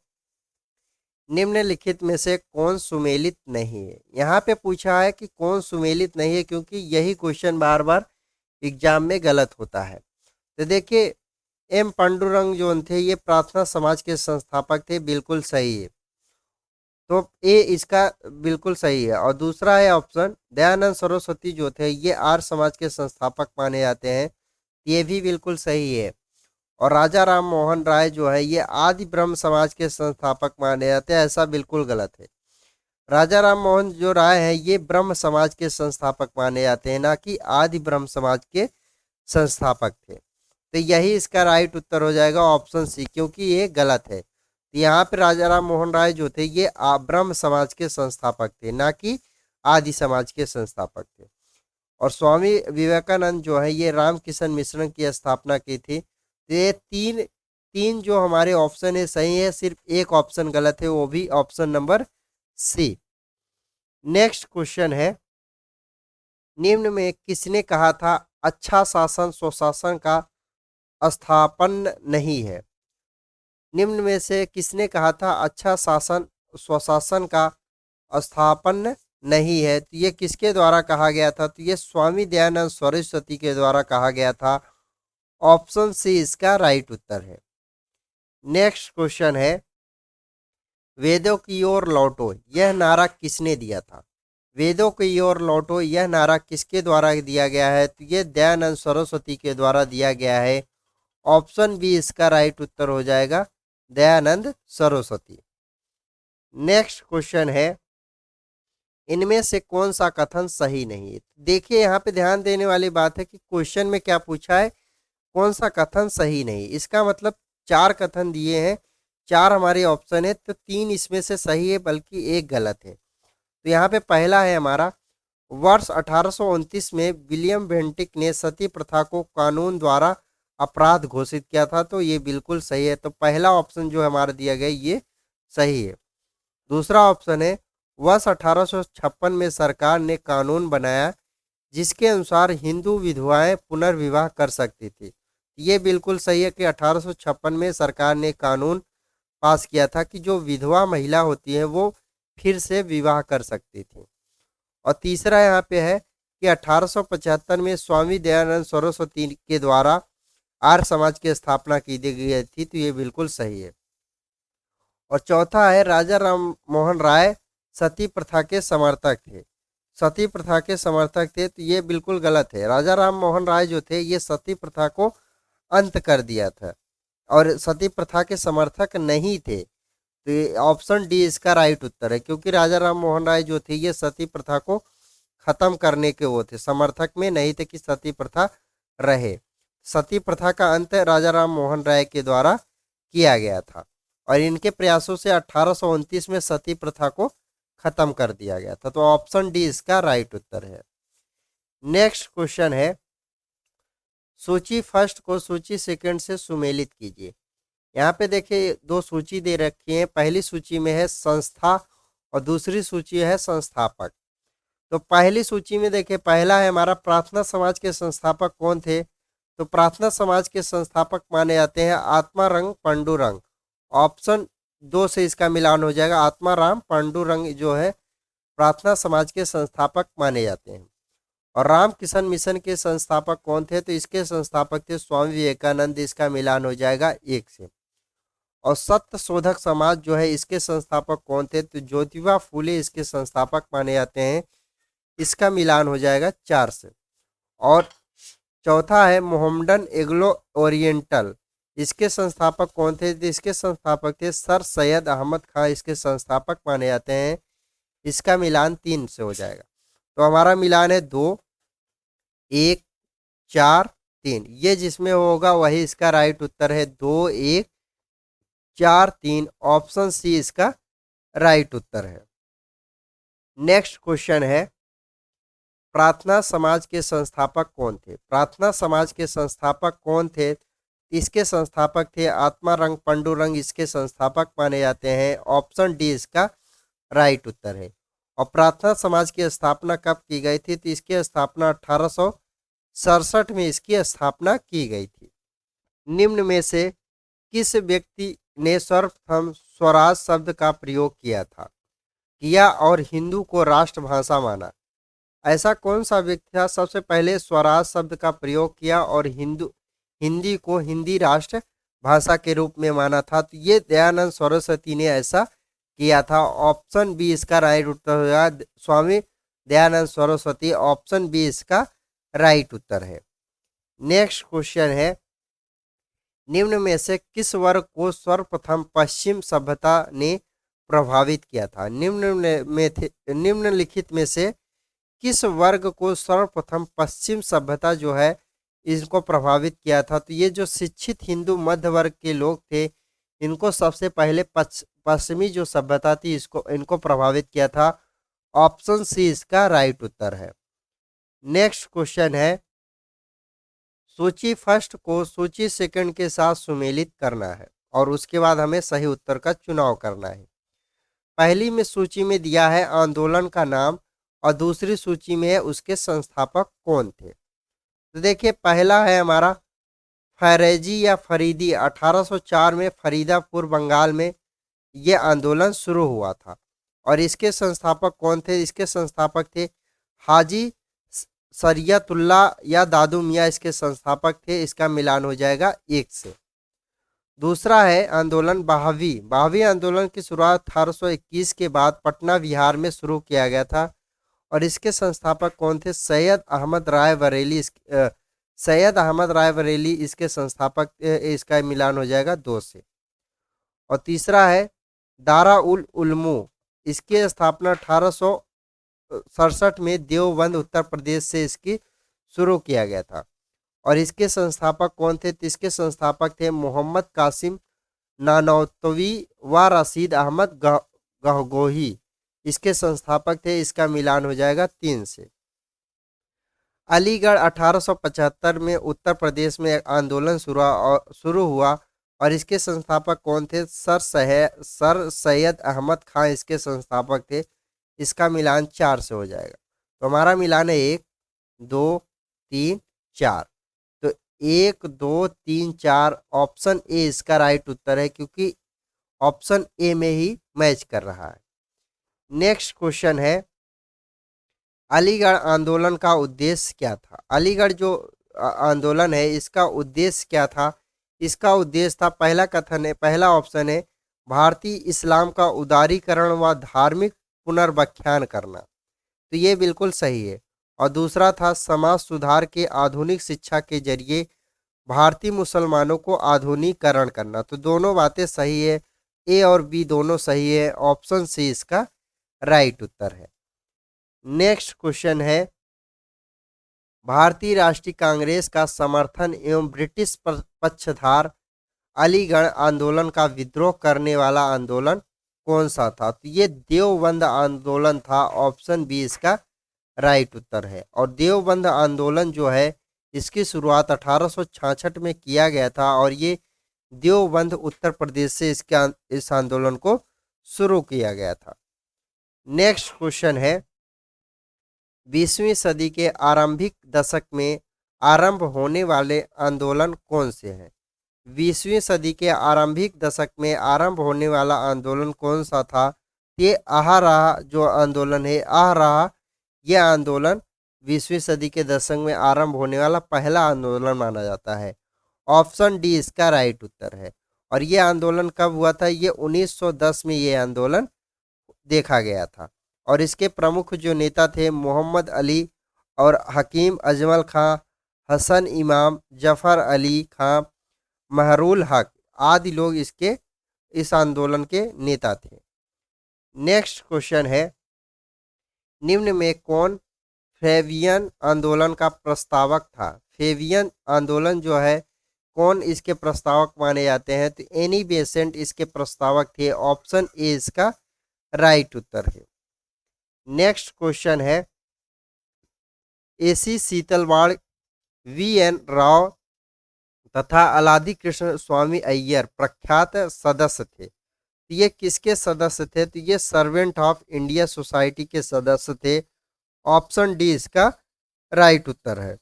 निम्नलिखित में से कौन सुमेलित नहीं है? यहाँ पे पूछा है कि कौन सुमेलित नहीं है, क्योंकि यही क्वेश्चन बार बार एग्जाम में गलत होता है। तो देखिए, एम पांडुरंग जो थे ये प्रार्थना समाज के संस्थापक थे, बिल्कुल सही है। तो ए इसका बिल्कुल सही है। और दूसरा है ऑप्शन दयानंद सरस्वती जो थे ये आर्य समाज के संस्थापक माने जाते हैं, ये भी बिल्कुल सही है। और राजा राम मोहन राय जो है ये आदि ब्रह्म समाज के संस्थापक माने जाते हैं, ऐसा बिल्कुल गलत है। राजा राम मोहन जो राय है ये ब्रह्म समाज के संस्थापक माने जाते हैं, ना कि आदि ब्रह्म समाज के संस्थापक थे। तो यही इसका राइट उत्तर हो जाएगा, ऑप्शन सी, क्योंकि ये गलत है। तो यहाँ पे राजा राम मोहन राय जो थे ये ब्रह्म समाज के संस्थापक थे, ना कि आदि समाज के संस्थापक थे। और स्वामी विवेकानंद जो है ये रामकिशन मिशन की स्थापना की थी। तो ये तीन जो हमारे ऑप्शन है सही है, सिर्फ एक ऑप्शन गलत है, वो भी option number C. Next question है, निम्न में किसने कहा था अच्छा शासन स्वशासन का स्थापन नहीं है? निम्न में से किसने कहा था अच्छा शासन स्वशासन का स्थापन नहीं है? तो ये किसके द्वारा कहा गया था? तो ये स्वामी दयानंद सरस्वती के द्वारा कहा गया था। ऑप्शन सी इसका राइट उत्तर है। नेक्स्ट क्वेश्चन है, वेदों की ओर लौटो यह नारा किसने दिया था? वेदों की ओर लौटो यह नारा किसके द्वारा दिया गया है? तो ये दयानंद सरस्वती के द्वारा दिया गया है। ऑप्शन बी इसका राइट उत्तर हो जाएगा, दयानंद सरस्वती। नेक्स्ट क्वेश्चन है, इनमें से कौन सा कथन सही नहीं है? देखिए यहाँ पे ध्यान देने वाली बात है कि क्वेश्चन में क्या पूछा है, कौन सा कथन सही नहीं। इसका मतलब 4 कथन दिए हैं, 4 हमारे ऑप्शन है, तो 3 इसमें से सही है बल्कि एक गलत है। तो यहाँ पे पहला है हमारा, वर्ष 1829 में विलियम बेंटिक ने सती प्रथा को कानून द्वारा अपराध घोषित किया था, तो ये बिल्कुल सही है। तो पहला ऑप्शन जो हमारा दिया गया ये सही है। दूसरा ऑप्शन है, वर्ष 1856 में सरकार ने कानून बनाया जिसके अनुसार हिंदू विधवाएं पुनर्विवाह कर सकती थी। ये बिल्कुल सही है कि 1856 में सरकार ने कानून पास किया था कि जो विधवा महिला होती है वो फिर से विवाह कर सकती थी। और तीसरा यहाँ पे है कि 1875 में स्वामी दयानंद सरस्वती के द्वारा आर्य समाज की स्थापना की गई थी, तो ये बिल्कुल सही है। और चौथा है, राजा राम मोहन राय सती प्रथा के समर्थक थे। सती प्रथा के समर्थक थे, तो ये बिल्कुल गलत है। राजा राम मोहन राय जो थे ये सती प्रथा को अंत कर दिया था और सती प्रथा के समर्थक नहीं थे। तो ये ऑप्शन डी इसका राइट उत्तर है, क्योंकि राजा राम मोहन राय जो थे ये सती प्रथा को खत्म करने के वो थे, समर्थक में नहीं थे कि सती प्रथा रहे। सती प्रथा का अंत राजा राम मोहन राय के द्वारा किया गया था और इनके प्रयासों से 1829 में सती प्रथा को खत्म कर दिया गया था। तो ऑप्शन डी इसका राइट उत्तर है। नेक्स्ट क्वेश्चन है, सूची फर्स्ट को सूची सेकंड से सुमेलित कीजिए। यहाँ पे देखिए 2 सूची दे रखी है, पहली सूची में है संस्था और दूसरी सूची है संस्थापक। तो पहली सूची में देखिए पहला है हमारा, प्रार्थना समाज के संस्थापक कौन थे? तो प्रार्थना समाज के संस्थापक माने जाते हैं आत्मारंग पांडुरंग। ऑप्शन 2 से इसका मिलान हो जाएगा, आत्माराम पांडुरंग जो है प्रार्थना समाज के संस्थापक माने जाते हैं। और रामकिशन मिशन के संस्थापक कौन थे? तो इसके संस्थापक थे स्वामी विवेकानंद, इसका मिलान हो जाएगा 1 से। और सत्य शोधक समाज जो है इसके संस्थापक कौन थे? तो ज्योतिबा फूले इसके संस्थापक माने जाते हैं, इसका मिलान हो जाएगा 4 से। और चौथा है मोहम्मडन एग्लो ओरिएंटल, इसके संस्थापक कौन थे? तो इसके संस्थापक थे सर सैयद अहमद खां, इसके संस्थापक माने जाते हैं, इसका मिलान 3 से हो जाएगा। तो हमारा मिलान है 2, 1, 4, 3। ये जिसमें होगा वही इसका राइट उत्तर है, 2, 1, 4, 3। ऑप्शन सी इसका राइट उत्तर है। नेक्स्ट क्वेश्चन है, प्रार्थना समाज के संस्थापक कौन थे? प्रार्थना समाज के संस्थापक कौन थे? इसके संस्थापक थे आत्मारंग पांडुरंग, इसके संस्थापक माने जाते हैं। ऑप्शन डी इसका राइट उत्तर है। और प्रार्थना समाज की स्थापना कब की गई थी? तो इसकी स्थापना 1867 में इसकी स्थापना की गई थी। निम्न में से किस व्यक्ति ने सर्वप्रथम स्वराज शब्द का प्रयोग किया और हिंदू को राष्ट्रभाषा माना? ऐसा कौन सा व्यक्ति था सबसे पहले स्वराज शब्द का प्रयोग किया और हिंदी को हिंदी राष्ट्र भाषा के रूप में माना था? तो ये दयानंद सरस्वती ने ऐसा किया था। ऑप्शन बी इसका राइट उत्तर होगा, स्वामी दयानंद सरस्वती। ऑप्शन बी इसका राइट उत्तर है। नेक्स्ट क्वेश्चन है, निम्न में से किस वर्ग को सर्वप्रथम पश्चिम सभ्यता ने प्रभावित किया था? निम्नलिखित में से किस वर्ग को सर्वप्रथम पश्चिम सभ्यता जो है इसको प्रभावित किया था? तो ये जो शिक्षित हिंदू मध्य वर्ग के लोग थे, इनको सबसे पहले पश्चिमी जो सभ्यता थी इनको प्रभावित किया था। ऑप्शन सी इसका राइट उत्तर है। नेक्स्ट क्वेश्चन है, सूची फर्स्ट को सूची सेकंड के साथ सुमेलित करना है और उसके बाद हमें सही उत्तर का चुनाव करना है। पहली में सूची में दिया है आंदोलन का नाम और दूसरी सूची में है उसके संस्थापक कौन थे। तो देखिए पहला है हमारा फैरेजी या फरीदी, 1804 में फरीदापुर बंगाल में ये आंदोलन शुरू हुआ था और इसके संस्थापक कौन थे? इसके संस्थापक थे हाजी शरियतुल्लाह या दादू मियाँ, इसके संस्थापक थे, इसका मिलान हो जाएगा 1 से। दूसरा है आंदोलन बहावी। बहावी आंदोलन की शुरुआत 1821 के बाद पटना बिहार में शुरू किया गया था और इसके संस्थापक कौन थे? सैयद अहमद राय बरेली। सैयद अहमद राय बरेली इसके संस्थापक। इसका मिलान हो जाएगा 2 से। और तीसरा है दारा उल उलमू। इसकी स्थापना 1867 में देवबंद उत्तर प्रदेश से इसकी शुरू किया गया था और इसके संस्थापक कौन थे? तो इसके संस्थापक थे मोहम्मद कासिम नानौतवी व रशीद अहमद गहगोही। इसके संस्थापक थे। इसका मिलान हो जाएगा 3 से। अलीगढ़ 1875 में उत्तर प्रदेश में एक आंदोलन शुरू हुआ और इसके संस्थापक कौन थे? सर सैयद अहमद खां इसके संस्थापक थे। इसका मिलान 4 से हो जाएगा। तो हमारा मिलान है 1 2 3 4। तो 1 2 3 4 ऑप्शन ए इसका राइट उत्तर है क्योंकि ऑप्शन ए में ही मैच कर रहा है। नेक्स्ट क्वेश्चन है अलीगढ़ आंदोलन का उद्देश्य क्या था? अलीगढ़ जो आंदोलन है इसका उद्देश्य क्या था? इसका उद्देश्य था, पहला कथन है, पहला ऑप्शन है भारतीय इस्लाम का उदारीकरण व धार्मिक पुनर्व्याख्यान करना। तो ये बिल्कुल सही है। और दूसरा था समाज सुधार के आधुनिक शिक्षा के जरिए भारतीय मुसलमानों को आधुनिकीकरण करना। तो दोनों बातें सही है। ए और बी दोनों सही है। ऑप्शन सी इसका राइट उत्तर है। नेक्स्ट क्वेश्चन है भारतीय राष्ट्रीय कांग्रेस का समर्थन एवं ब्रिटिश पक्षधार अलीगढ़ आंदोलन का विद्रोह करने वाला आंदोलन कौन सा था? तो ये देवबंद आंदोलन था। ऑप्शन बी इसका राइट उत्तर है। और देवबंद आंदोलन जो है इसकी शुरुआत 1866 में किया गया था और ये देवबंद उत्तर प्रदेश से इस आंदोलन को शुरू किया गया था। नेक्स्ट क्वेश्चन है 20वीं सदी के आरंभिक दशक में आरंभ होने वाले आंदोलन कौन से हैं? 20वीं सदी के आरंभिक दशक में आरंभ होने वाला आंदोलन कौन सा था? ये आह रहा जो आंदोलन है, आह रहा यह आंदोलन 20वीं सदी के दशक में आरंभ होने वाला पहला आंदोलन माना जाता है। ऑप्शन डी इसका राइट उत्तर है। और ये आंदोलन कब हुआ था? ये 1910 में ये आंदोलन देखा गया था और इसके प्रमुख जो नेता थे मोहम्मद अली और हकीम अजमल खां, हसन इमाम, जफर अली खां, महरुल हक आदि लोग इस आंदोलन के नेता थे। नेक्स्ट क्वेश्चन है निम्न में कौन फेवियन आंदोलन का प्रस्तावक था? फेवियन आंदोलन जो है कौन इसके प्रस्तावक माने जाते हैं? तो एनी बेसेंट इसके प्रस्तावक थे। ऑप्शन ए इसका राइट उत्तर है। नेक्स्ट क्वेश्चन है A C Setalvad, V N Rao तथा अलादी कृष्ण स्वामी अय्यर प्रख्यात सदस्य थे। तो ये किसके सदस्य थे? तो ये सर्वेंट ऑफ इंडिया सोसाइटी के सदस्य थे। ऑप्शन डी इसका राइट उत्तर है।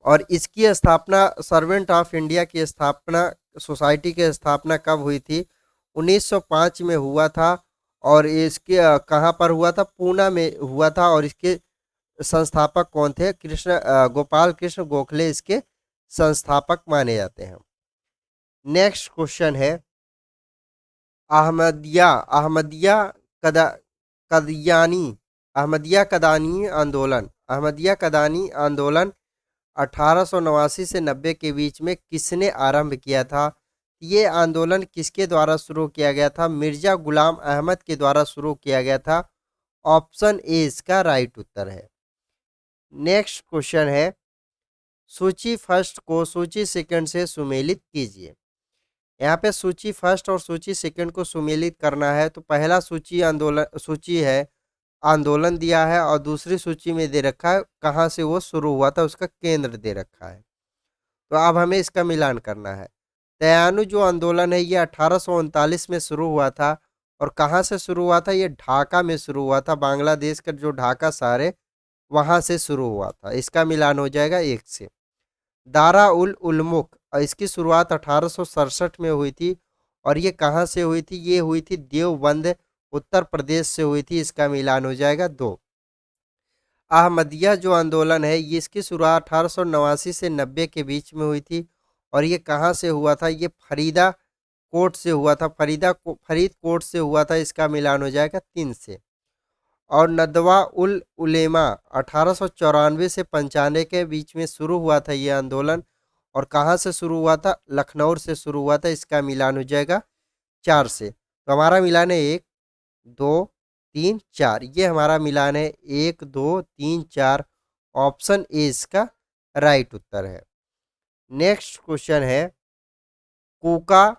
और इसकी स्थापना, सर्वेंट ऑफ इंडिया की स्थापना, सोसाइटी की स्थापना कब हुई थी? 1905 में हुआ था। और इसके कहाँ पर हुआ था? पूना में हुआ था। और इसके संस्थापक कौन थे? गोपाल कृष्ण गोखले इसके संस्थापक माने जाते हैं। नेक्स्ट क्वेश्चन है अहमदिया कदानी आंदोलन। अहमदिया कदानी आंदोलन 1889 से 90 के बीच में किसने आरंभ किया था? ये आंदोलन किसके द्वारा शुरू किया गया था? मिर्जा गुलाम अहमद के द्वारा शुरू किया गया था। ऑप्शन ए इसका राइट उत्तर है। नेक्स्ट क्वेश्चन है सूची फर्स्ट को सूची सेकंड से सुमेलित कीजिए। यहाँ पे सूची फर्स्ट और सूची सेकंड को सुमेलित करना है। तो पहला सूची है आंदोलन दिया है और दूसरी सूची में दे रखा है कहाँ से वो शुरू हुआ था, उसका केंद्र दे रखा है। तो अब हमें इसका मिलान करना है। तयानु जो आंदोलन है ये 1839 में शुरू हुआ था और कहाँ से शुरू हुआ था? ये ढाका में शुरू हुआ था। बांग्लादेश का जो ढाका शहर है वहाँ से शुरू हुआ था। इसका मिलान हो जाएगा 1 से। दारा उल उलमुख, इसकी शुरुआत 1867 में हुई थी और ये कहाँ से हुई थी? ये हुई थी देवबंद उत्तर प्रदेश से हुई थी। इसका मिलान हो जाएगा 2। अहमदिया जो आंदोलन है ये इसकी शुरुआत 1889 से 90 के बीच में हुई थी और ये कहाँ से हुआ था? ये कोट से हुआ था, फरीदकोट से हुआ था, इसका मिलान हो जाएगा 3 से। और नदवा उल उलेमा 1894 से 95 के बीच में शुरू हुआ था ये आंदोलन, और कहाँ से शुरू हुआ था? लखनऊ से शुरू हुआ था, इसका मिलान हो जाएगा 4 से। तो हमारा मिलान है 1 2 3 4, ये हमारा मिलान है 1 2 3 4। ऑप्शन ए इसका राइट उत्तर है। नेक्स्ट क्वेश्चन है, कूका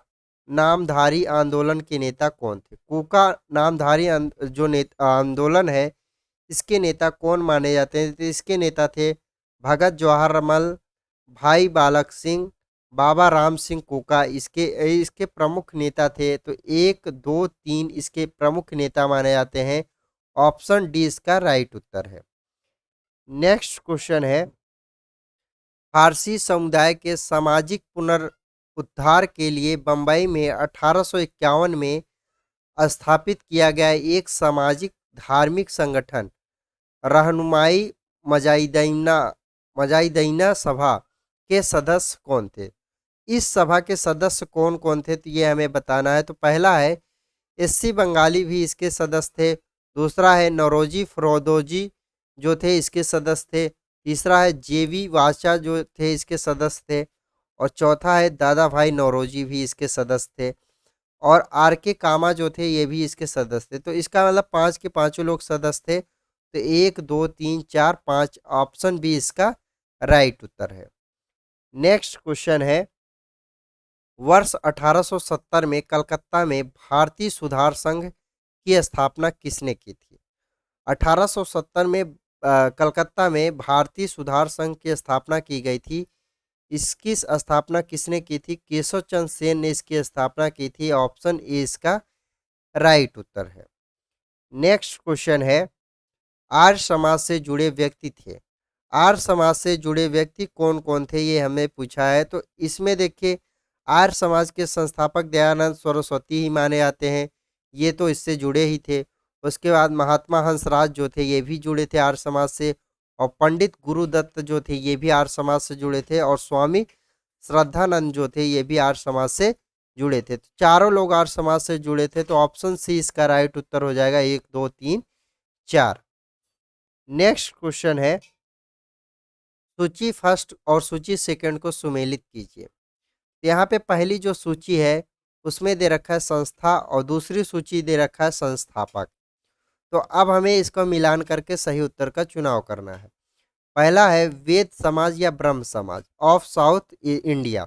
नामधारी आंदोलन के नेता कौन थे? कूका नामधारी जो आंदोलन है, इसके नेता कौन माने जाते हैं? तो इसके नेता थे भगत जवाहरलाल, भाई बालक सिंह, बाबा राम सिंह कूका इसके इसके प्रमुख नेता थे। तो 1 2 3 इसके प्रमुख नेता माने जाते हैं। ऑप्शन डी इसका राइट उत्तर है। नेक्स्ट क्वेश्चन है, फारसी समुदाय के सामाजिक पुनरुद्धार के लिए बंबई में 1851 में स्थापित किया गया एक सामाजिक धार्मिक संगठन रहनुमाई मजाहिदीना मजाहिदीना सभा के सदस्य कौन थे? इस सभा के सदस्य कौन कौन थे, तो ये हमें बताना है। तो पहला है एससी बंगाली भी इसके सदस्य थे। दूसरा है नौरोजी फरोदोजी जो थे इसके सदस्य थे। तीसरा है जेवी वाचा जो थे इसके सदस्य थे। और चौथा है दादा भाई नौरोजी भी इसके सदस्य थे। और आर के कामा जो थे ये भी इसके सदस्य थे। तो इसका मतलब 5 के पांचों लोग सदस्य थे। तो 1 2 3 4 5, ऑप्शन बी इसका राइट उत्तर है। नेक्स्ट क्वेश्चन है, वर्ष 1870 में कलकत्ता में भारतीय सुधार संघ की स्थापना किसने की थी? 1870 में कलकत्ता में भारतीय सुधार संघ की स्थापना की गई थी। इसकी स्थापना किसने की थी? केशव चंद्र सेन ने इसकी स्थापना की थी। ऑप्शन ए इसका राइट उत्तर है। नेक्स्ट क्वेश्चन है, आर्य समाज से जुड़े व्यक्ति थे। आर्य समाज से जुड़े व्यक्ति कौन कौन थे, ये हमें पूछा है। तो इसमें देखिए, आर्य समाज के संस्थापक दयानंद सरस्वती ही माने जाते हैं, ये तो इससे जुड़े ही थे। उसके बाद महात्मा हंसराज जो थे ये भी जुड़े थे आर्य समाज से। और पंडित गुरुदत्त जो थे ये भी आर्य समाज से जुड़े थे। और स्वामी श्रद्धानंद जो थे ये भी आर्य समाज से जुड़े थे। तो चारों लोग आर्य समाज से जुड़े थे। तो ऑप्शन सी इसका राइट उत्तर हो जाएगा, 1 2 3 4। नेक्स्ट क्वेश्चन है, सूची फर्स्ट और सूची सेकंड को सुमेलित कीजिए। यहाँ पे पहली जो सूची है उसमें दे रखा है संस्था, और दूसरी सूची दे रखा है संस्थापक। तो अब हमें इसको मिलान करके सही उत्तर का चुनाव करना है। पहला है वेद समाज या ब्रह्म समाज ऑफ साउथ इंडिया।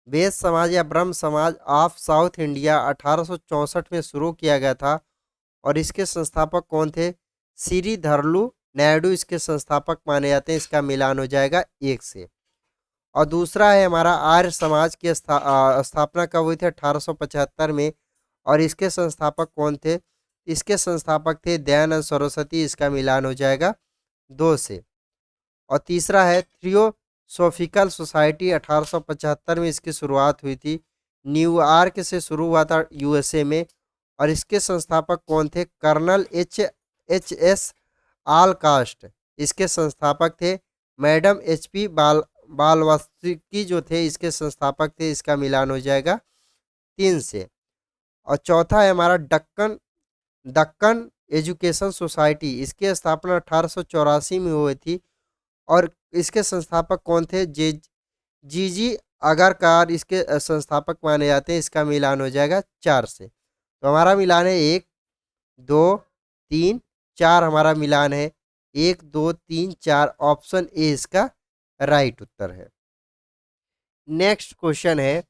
वेद समाज या ब्रह्म समाज ऑफ साउथ इंडिया 1864 में शुरू किया गया था। और इसके संस्थापक कौन थे? श्रीधरलू नायडू इसके संस्थापक माने जाते हैं। इसका मिलान हो जाएगा 1 से। और दूसरा है हमारा आर्य समाज की स्थापना कब हुई थी? 1875 में। और इसके संस्थापक कौन थे? इसके संस्थापक थे दयानंद सरस्वती। इसका मिलान हो जाएगा 2 से। और तीसरा है थियोसॉफिकल सोसाइटी, 1875 में इसकी शुरुआत हुई थी। न्यूयॉर्क से शुरू हुआ था यूएसए में। और इसके संस्थापक कौन थे? कर्नल एच एस आल कास्ट इसके संस्थापक थे। मैडम HP बालवास्की जो थे इसके संस्थापक थे। इसका मिलान हो जाएगा 3 से। और चौथा है हमारा दक्कन एजुकेशन सोसाइटी। इसकी स्थापना 1884 में हुई थी। और इसके संस्थापक कौन थे? जी आगरकर इसके संस्थापक माने जाते हैं। इसका मिलान हो जाएगा 4 से। तो हमारा मिलान है 1 2 3 4, हमारा मिलान है 1 2 3 4। ऑप्शन ए इसका राइट उत्तर है। नेक्स्ट क्वेश्चन है,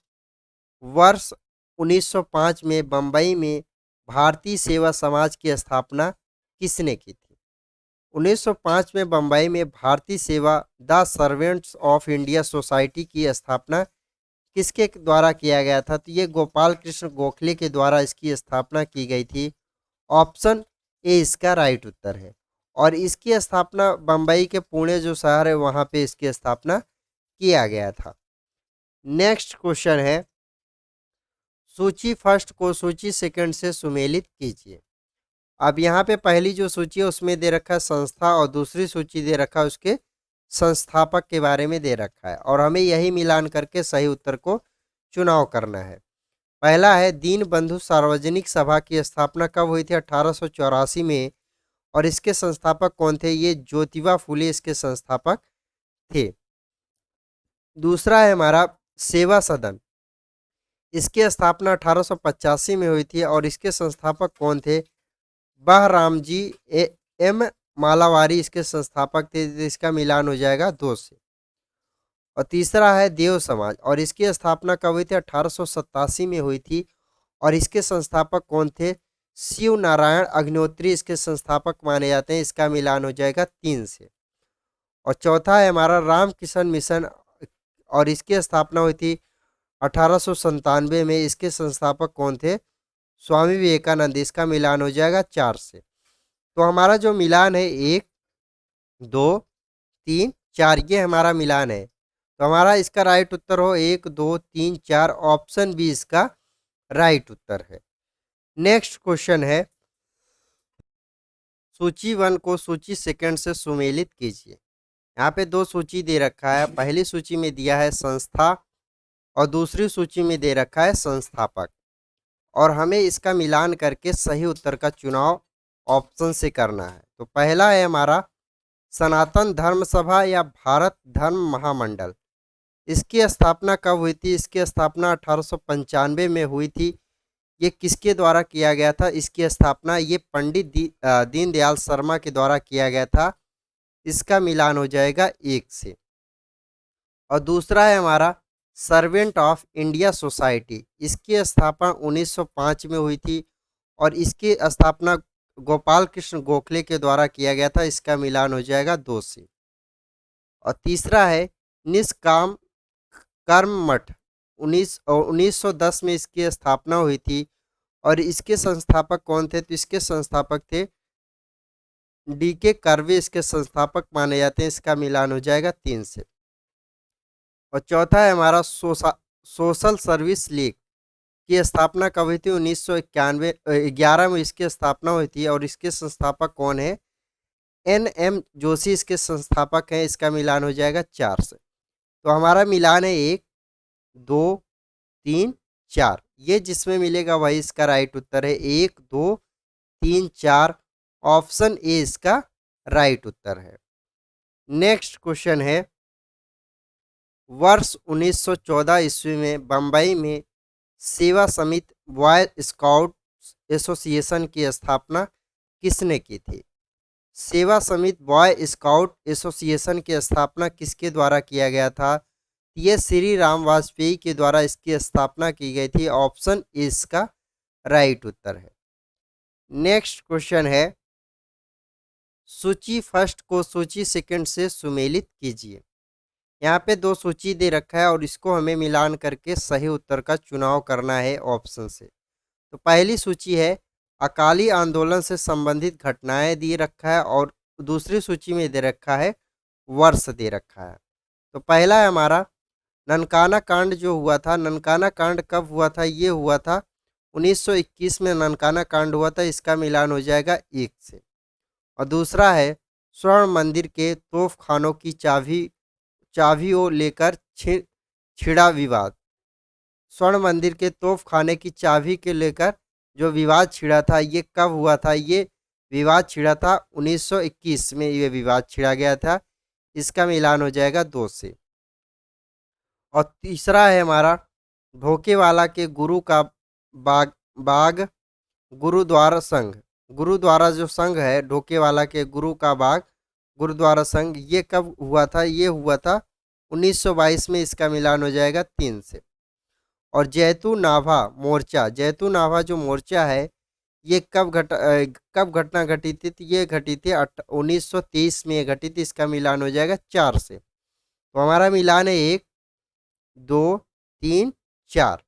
वर्ष 1905 में बंबई में भारतीय सेवा समाज की स्थापना किसने की थी? 1905 में बंबई में भारतीय सेवा the servants of India society की स्थापना किसके द्वारा किया गया था? तो ये गोपाल कृष्ण गोखले के द्वारा इसकी स्थापना की गई थी। ऑप्शन ए इसका राइट उत्तर है। और इसकी स्थापना बंबई के पुणे जो शहर है वहाँ पे इसकी स्थापना किया गया था। नेक्स्ट क्वेश्चन है, सूची फर्स्ट को सूची सेकंड से सुमेलित कीजिए। अब यहाँ पे पहली जो सूची है उसमें दे रखा है संस्था, और दूसरी सूची दे रखा है उसके संस्थापक के बारे में दे रखा है। और हमें यही मिलान करके सही उत्तर को चुनाव करना है। पहला है दीनबंधु सार्वजनिक सभा की स्थापना कब हुई थी? 1884 में। और इसके संस्थापक कौन थे? ये ज्योतिबा फुले इसके संस्थापक थे। दूसरा है हमारा सेवा सदन, इसकी स्थापना 1885 में हुई थी और इसके संस्थापक कौन थे? बहरामजी एम मालावारी इसके संस्थापक थे। इसका मिलान हो जाएगा 2 से। और तीसरा है देव समाज और इसकी स्थापना कब हुई थी? 1887 में हुई थी और इसके संस्थापक कौन थे? शिव नारायण अग्निहोत्री इसके संस्थापक माने जाते हैं। इसका मिलान हो जाएगा 3 से। और चौथा है हमारा रामकिशन मिशन और इसकी स्थापना हुई थी 1897 में। इसके संस्थापक कौन थे? स्वामी विवेकानंद। इसका मिलान हो जाएगा 4 से। तो हमारा जो मिलान है 1 2 3 4, ये हमारा मिलान है। तो हमारा इसका राइट उत्तर हो 1 2 3 4, ऑप्शन बी इसका राइट उत्तर है। नेक्स्ट क्वेश्चन है, सूची 1 को सूची सेकंड से सुमेलित कीजिए। यहाँ पे 2 सूची दे रखा है। पहली सूची में दिया है संस्था और दूसरी सूची में दे रखा है संस्थापक, और हमें इसका मिलान करके सही उत्तर का चुनाव ऑप्शन से करना है। तो पहला है हमारा सनातन धर्म सभा या भारत धर्म महामंडल। इसकी स्थापना कब हुई थी? इसकी स्थापना 1895 में हुई थी। ये किसके द्वारा किया गया था? इसकी स्थापना ये पंडित दीनदयाल शर्मा के द्वारा किया गया था। इसका मिलान हो जाएगा 1 से। और दूसरा है हमारा सर्वेंट ऑफ इंडिया सोसाइटी। इसकी स्थापना 1905 में हुई थी और इसकी स्थापना गोपाल कृष्ण गोखले के द्वारा किया गया था। इसका मिलान हो जाएगा 2 से। और तीसरा है निष्काम कर्म मठ, 1910 में इसकी स्थापना हुई थी और इसके संस्थापक कौन थे? तो इसके संस्थापक थे DK कर्वे। इसके संस्थापक माने जाते हैं। इसका मिलान हो जाएगा 3 से। और चौथा है हमारा सोशल सर्विस लीग की स्थापना कब हुई थी? 1911 में इसकी स्थापना हुई थी और इसके संस्थापक कौन है? NM जोशी इसके संस्थापक हैं। इसका मिलान हो जाएगा 4 से। तो हमारा मिलान है 1 2 3 4, ये जिसमें मिलेगा वही इसका राइट उत्तर है। 1 2 3 4, ऑप्शन ए इसका राइट उत्तर है। नेक्स्ट क्वेश्चन है, वर्ष 1914 ईस्वी में बंबई में सेवा समिति बॉय स्काउट एसोसिएशन की स्थापना किसने की थी? सेवा समिति बॉय स्काउट एसोसिएशन की स्थापना किसके द्वारा किया गया था? ये श्री राम वाजपेयी के द्वारा इसकी स्थापना की गई थी। ऑप्शन ए इसका राइट उत्तर है। नेक्स्ट क्वेश्चन है, सूची फर्स्ट को सूची सेकंड से सुमेलित कीजिए। यहाँ पे 2 सूची दे रखा है और इसको हमें मिलान करके सही उत्तर का चुनाव करना है ऑप्शन से। तो पहली सूची है अकाली आंदोलन से संबंधित घटनाएं दे रखा है और दूसरी सूची में दे रखा है वर्ष दे रखा है। तो पहला है हमारा ननकाना कांड जो हुआ था। ननकाना कांड कब हुआ था? ये हुआ था 1921 में ननकाना कांड हुआ था। इसका मिलान हो जाएगा 1 से। और दूसरा है स्वर्ण मंदिर के तोफ खानों की चाबियों लेकर छिड़ा विवाद। स्वर्ण मंदिर के तोफ खाने की चाबी के लेकर जो विवाद छिड़ा था, ये कब हुआ था? ये विवाद छिड़ा था 1921 में। ये विवाद छिड़ा गया था। इसका मिलान हो जाएगा 2 से। और तीसरा है हमारा ढोकेवाला के गुरु का बाग गुरुद्वारा संघ। गुरुद्वारा जो संघ है ढोकेवाला के गुरु का बाग गुरुद्वारा संघ, ये कब हुआ था? ये हुआ था 1922 में। इसका मिलान हो जाएगा 3 से। और जैतू नाभा मोर्चा, जैतू नाभा जो मोर्चा है ये कब घटना घटी थी? ये घटी थी 1923 में घटी थी। इसका मिलान हो जाएगा 4 से। तो हमारा मिलान है 1 2 3 4,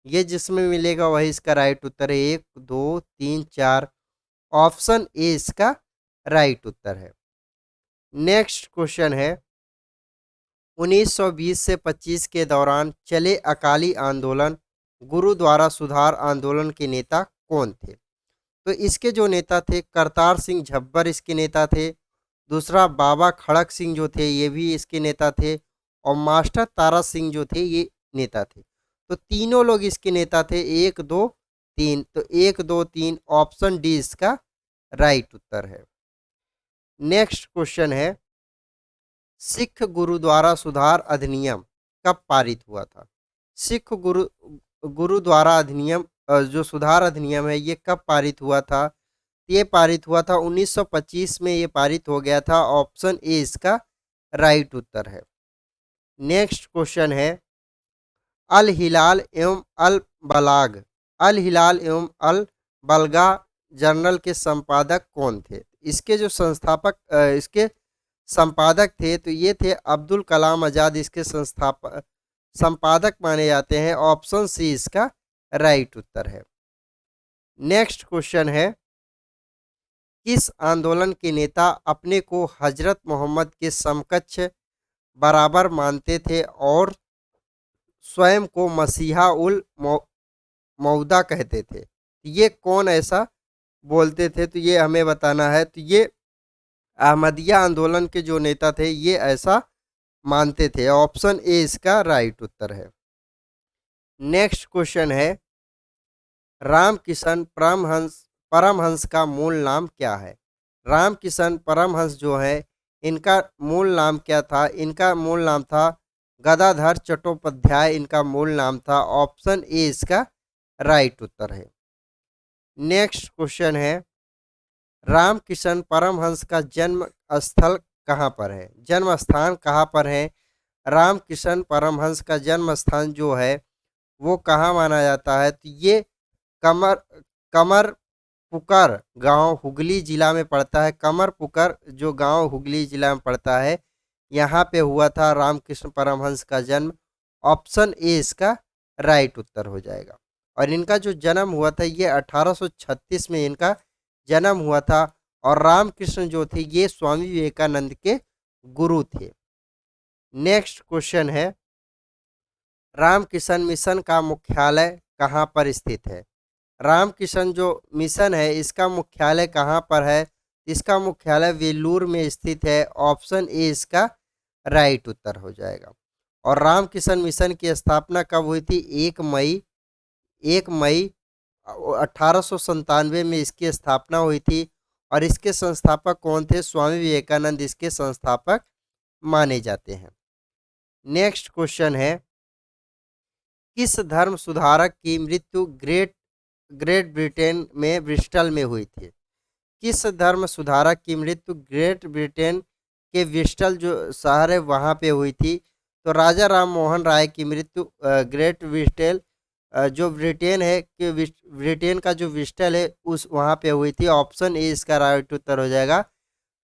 ये जिसमें मिलेगा वही इसका राइट उत्तर है। 1 2 3 4, ऑप्शन ए इसका राइट उत्तर है। नेक्स्ट क्वेश्चन है, 1920 से 25 के दौरान चले अकाली आंदोलन गुरुद्वारा सुधार आंदोलन के नेता कौन थे? तो इसके जो नेता थे करतार सिंह झब्बर इसके नेता थे। दूसरा बाबा खड़क सिंह जो थे ये भी इसके नेता थे। और मास्टर तारा सिंह जो थे ये नेता थे। तो तीनों लोग इसके नेता थे, 1 2 3। तो 1 2 3 ऑप्शन डी इसका राइट उत्तर है। नेक्स्ट क्वेश्चन है, सिख गुरुद्वारा सुधार अधिनियम कब पारित हुआ था? सिख गुरुद्वारा अधिनियम जो सुधार अधिनियम है ये कब पारित हुआ था? ये पारित हुआ था 1925 में, ये पारित हो गया था। ऑप्शन ए इसका राइट उत्तर है। नेक्स्ट क्वेश्चन है, अल हिलाल एवं अल बलाग, अल हिलाल एवं अल बलगा जर्नल के संपादक कौन थे? इसके जो इसके संपादक थे तो ये थे अब्दुल कलाम आजाद, इसके संपादक माने जाते हैं। ऑप्शन सी इसका राइट उत्तर है। नेक्स्ट क्वेश्चन है, किस आंदोलन के नेता अपने को हजरत मोहम्मद के समकक्ष बराबर मानते थे और स्वयं को मसीहा उल मौदा कहते थे? ये कौन ऐसा बोलते थे? तो ये हमें बताना है। तो ये अहमदिया आंदोलन के जो नेता थे ये ऐसा मानते थे। ऑप्शन ए इसका राइट उत्तर है। नेक्स्ट क्वेश्चन है, रामकिशन परमहंस का मूल नाम क्या है? रामकिशन परमहंस जो है इनका मूल नाम क्या था? इनका मूल नाम था गदाधर चट्टोपाध्याय, इनका मूल नाम था। ऑप्शन ए इसका राइट उत्तर है। नेक्स्ट क्वेश्चन है, रामकिशन परमहंस का जन्म स्थल कहाँ पर है? जन्म स्थान कहाँ पर है? रामकिशन परमहंस का जन्म स्थान जो है वो कहाँ माना जाता है? तो ये कमर कमर पुकर गांव हुगली जिला में पड़ता है। कमर पुकर जो गांव हुगली जिला में पड़ता है, यहाँ पे हुआ था रामकृष्ण परमहंस का जन्म। ऑप्शन ए इसका राइट उत्तर हो जाएगा। और इनका जो जन्म हुआ था ये 1836 में इनका जन्म हुआ था। और रामकृष्ण जो थे ये स्वामी विवेकानंद के गुरु थे। नेक्स्ट क्वेश्चन है, रामकिशन मिशन का मुख्यालय कहाँ पर स्थित है? रामकिशन जो मिशन है इसका मुख्यालय कहाँ पर है? इसका मुख्यालय वेलूर में स्थित है। ऑप्शन ए इसका राइट उत्तर हो जाएगा। और रामकिशन मिशन की स्थापना कब हुई थी? 1 मई 1897 में इसकी स्थापना हुई थी। और इसके संस्थापक कौन थे? स्वामी विवेकानंद इसके संस्थापक माने जाते हैं। नेक्स्ट क्वेश्चन है, किस धर्म सुधारक की मृत्यु ग्रेट ब्रिटेन में ब्रिस्टल में हुई थी? किस धर्म सुधारक की मृत्यु ग्रेट ब्रिटेन के ब्रिस्टल जो शहर है वहाँ पे हुई थी? तो राजा राम मोहन राय की मृत्यु ग्रेट ब्रिटेन जो ब्रिटेन है कि ब्रिटेन का जो ब्रिस्टल है उस वहाँ पे हुई थी। ऑप्शन ए इसका राइट उत्तर हो जाएगा,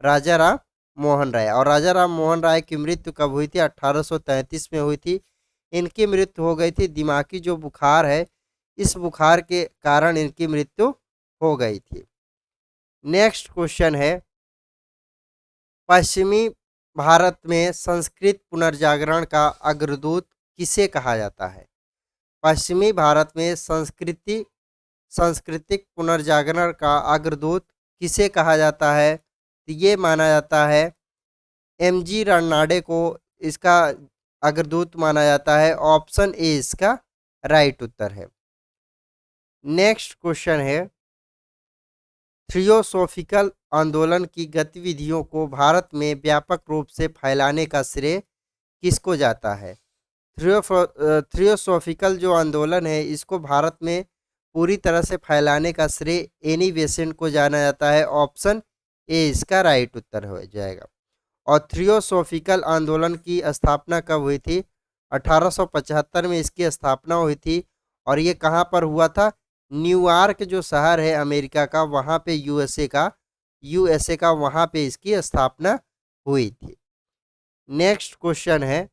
राजा राम मोहन राय। और राजा राम मोहन राय की मृत्यु कब हुई थी? 1833 में हुई थी। इनकी मृत्यु हो गई थी दिमागी जो बुखार है इस बुखार के कारण इनकी मृत्यु हो गई थी। नेक्स्ट क्वेश्चन है, पश्चिमी भारत में संस्कृत पुनर्जागरण का अग्रदूत किसे कहा जाता है? पश्चिमी भारत में सांस्कृतिक पुनर्जागरण का अग्रदूत किसे कहा जाता है? तो ये माना जाता है एमजी रानाडे को इसका अग्रदूत माना जाता है। ऑप्शन ए इसका राइट उत्तर है। नेक्स्ट क्वेश्चन है, थियोसॉफिकल आंदोलन की गतिविधियों को भारत में व्यापक रूप से फैलाने का श्रेय किसको जाता है? थियोसॉफिकल जो आंदोलन है इसको भारत में पूरी तरह से फैलाने का श्रेय एनी बेसेंट को जाना जाता है। ऑप्शन ए इसका राइट उत्तर हो जाएगा। और थियोसॉफिकल आंदोलन की स्थापना कब हुई थी? 1875 में इसकी स्थापना हुई थी। और ये कहाँ पर हुआ था? न्यूयॉर्क जो शहर है अमेरिका का वहाँ पे यूएसए का वहाँ पे इसकी स्थापना हुई थी। नेक्स्ट क्वेश्चन है,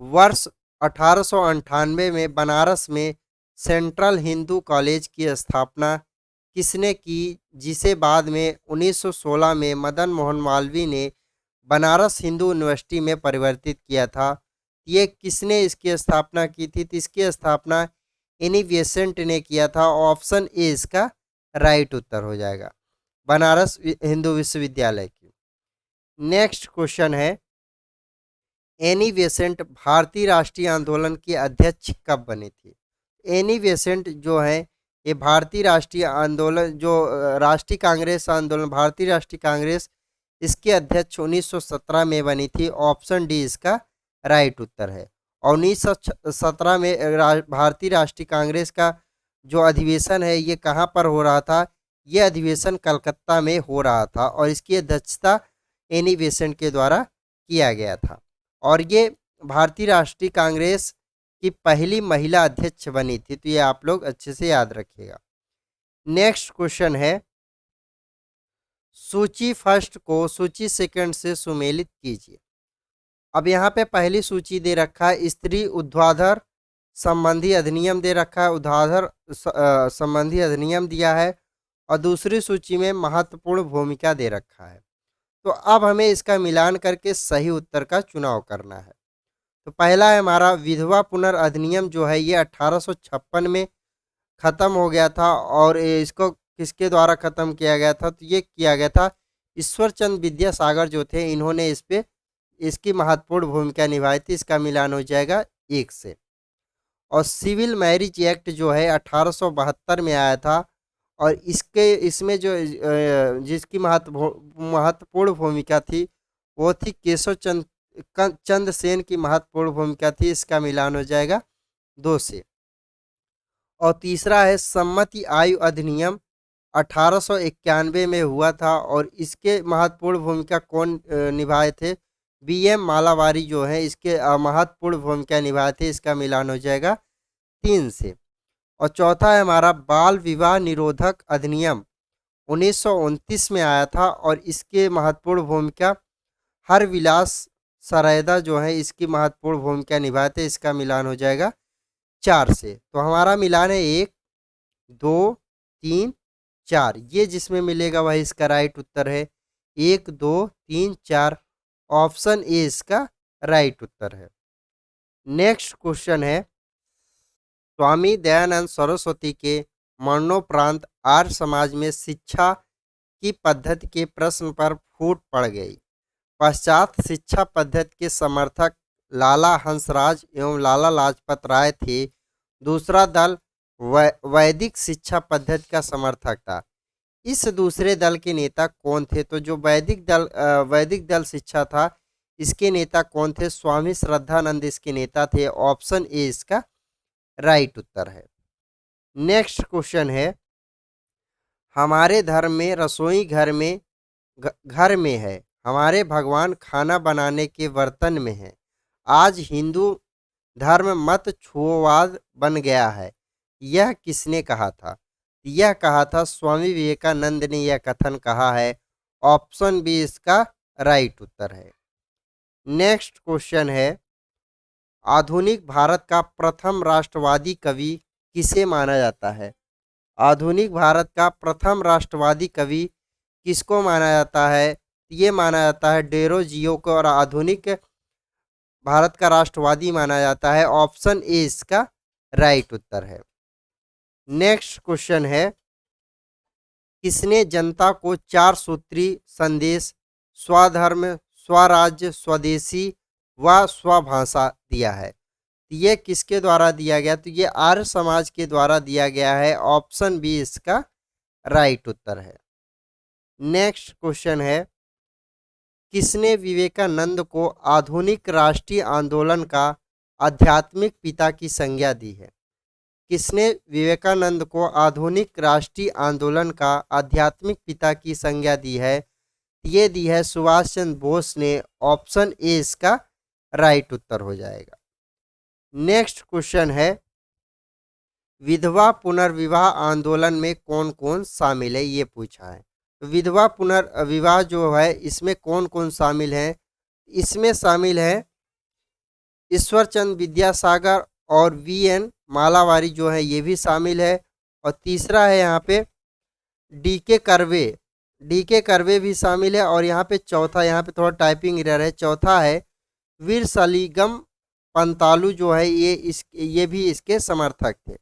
वर्ष 1898 में बनारस में सेंट्रल हिंदू कॉलेज की स्थापना किसने की, जिसे बाद में 1916 में मदन मोहन मालवीय ने बनारस हिंदू यूनिवर्सिटी में परिवर्तित किया था? ये किसने इसकी स्थापना की थी? तो इसकी स्थापना एनी बेसेंट ने किया था। ऑप्शन ए इसका राइट उत्तर हो जाएगा, बनारस हिंदू विश्वविद्यालय की। नेक्स्ट क्वेश्चन है, एनी बेसेंट भारतीय राष्ट्रीय आंदोलन के अध्यक्ष कब बने थे? एनी बेसेंट जो है ये भारतीय राष्ट्रीय आंदोलन जो राष्ट्रीय कांग्रेस आंदोलन, भारतीय राष्ट्रीय कांग्रेस, इसके अध्यक्ष 1917 में बनी थी। ऑप्शन डी इसका राइट उत्तर है। और 1917 में भारतीय राष्ट्रीय कांग्रेस का जो अधिवेशन है ये कहाँ पर हो रहा था? ये अधिवेशन कलकत्ता में हो रहा था और इसकी अध्यक्षता एनी बेसेंट के द्वारा किया गया था। और ये भारतीय राष्ट्रीय कांग्रेस की पहली महिला अध्यक्ष बनी थी। तो ये आप लोग अच्छे से याद रखिएगा। नेक्स्ट क्वेश्चन है, सूची फर्स्ट को सूची सेकंड से सुमेलित कीजिए। अब यहाँ पे पहली सूची दे रखा है स्त्री ऊर्ध्वाधर संबंधी अधिनियम दे रखा है, ऊर्ध्वाधर संबंधी अधिनियम दिया है, और दूसरी सूची में महत्वपूर्ण भूमिका दे रखा है। तो अब हमें इसका मिलान करके सही उत्तर का चुनाव करना है। तो पहला है हमारा विधवा पुनर्अधिनियम जो है ये 1856 में ख़त्म हो गया था। और इसको किसके द्वारा ख़त्म किया गया था? तो ये किया गया था ईश्वरचंद विद्यासागर जो थे, इन्होंने इस पे इसकी महत्वपूर्ण भूमिका निभाई थी। इसका मिलान हो जाएगा 1 से। और सिविल मैरिज एक्ट जो है 1872 में आया था और इसमें जो जिसकी महत्वपूर्ण भूमिका थी वो थी केशव चंद सेन की महत्वपूर्ण भूमिका थी। इसका मिलान हो जाएगा 2 से। और तीसरा है सम्मति आयु अधिनियम 1891 में हुआ था और इसके महत्वपूर्ण भूमिका कौन निभाए थे? BM मालावारी जो है इसके महत्वपूर्ण भूमिका निभाए थे। इसका मिलान हो जाएगा 3 से। और चौथा है हमारा बाल विवाह निरोधक अधिनियम 1929 में आया था और इसके महत्वपूर्ण भूमिका हरविलास सरायदा जो है इसकी महत्वपूर्ण भूमिका निभाए थे। इसका मिलान हो जाएगा 4 से। तो हमारा मिलान है 1 2 3 4। ये जिसमें मिलेगा वही इसका राइट उत्तर है। 1 2 3 4 ऑप्शन ए इसका राइट उत्तर है। नेक्स्ट क्वेश्चन है, स्वामी दयानंद सरस्वती के मरणोपरांत आर्य समाज में शिक्षा की पद्धति के प्रश्न पर फूट पड़ गई। पश्चात शिक्षा पद्धति के समर्थक लाला हंसराज एवं लाला लाजपत राय थे। दूसरा दल वैदिक शिक्षा पद्धति का समर्थक था। इस दूसरे दल के नेता कौन थे? तो जो वैदिक दल शिक्षा था इसके नेता कौन थे? स्वामी श्रद्धानंद इसके नेता थे। ऑप्शन ए इसका राइट उत्तर है। नेक्स्ट क्वेश्चन है, हमारे धर्म में रसोई घर में है, हमारे भगवान खाना बनाने के बर्तन में है। आज हिंदू धर्म मत छुओवाद बन गया है, यह किसने कहा था? यह कहा था स्वामी विवेकानंद ने यह कथन कहा है। ऑप्शन बी इसका राइट उत्तर है। नेक्स्ट क्वेश्चन है, आधुनिक भारत का प्रथम राष्ट्रवादी कवि किसे माना जाता है? आधुनिक भारत का प्रथम राष्ट्रवादी कवि किसको माना जाता है? ये माना जाता है डेरोजियो को और आधुनिक भारत का राष्ट्रवादी माना जाता है। ऑप्शन ए इसका राइट उत्तर है। नेक्स्ट क्वेश्चन है, किसने जनता को 4 सूत्री संदेश स्वधर्म, स्वराज्य, स्वदेशी व स्वभाषा दिया है? ये किसके द्वारा दिया गया? तो ये आर्य समाज के द्वारा दिया गया है। ऑप्शन बी इसका राइट उत्तर है। नेक्स्ट क्वेश्चन है, किसने विवेकानंद को आधुनिक राष्ट्रीय आंदोलन का आध्यात्मिक पिता की संज्ञा दी है? किसने विवेकानंद को आधुनिक राष्ट्रीय आंदोलन का आध्यात्मिक पिता की संज्ञा दी है? ये दी है सुभाष चंद्र बोस ने। ऑप्शन ए इसका राइट उत्तर हो जाएगा। नेक्स्ट क्वेश्चन है, विधवा पुनर्विवाह आंदोलन में कौन कौन शामिल है? ये पूछा है। तो विधवा पुनर्विवाह जो है इसमें कौन कौन शामिल है? इसमें शामिल है ईश्वरचंद विद्यासागर और VN मालावारी जो है ये भी शामिल है। और तीसरा है यहाँ पे DK कर्वे भी शामिल है। और यहाँ पे चौथा, यहाँ पे थोड़ा टाइपिंग एरर है, चौथा है वीर सलीगम पंतालू जो है ये भी इसके समर्थक थे,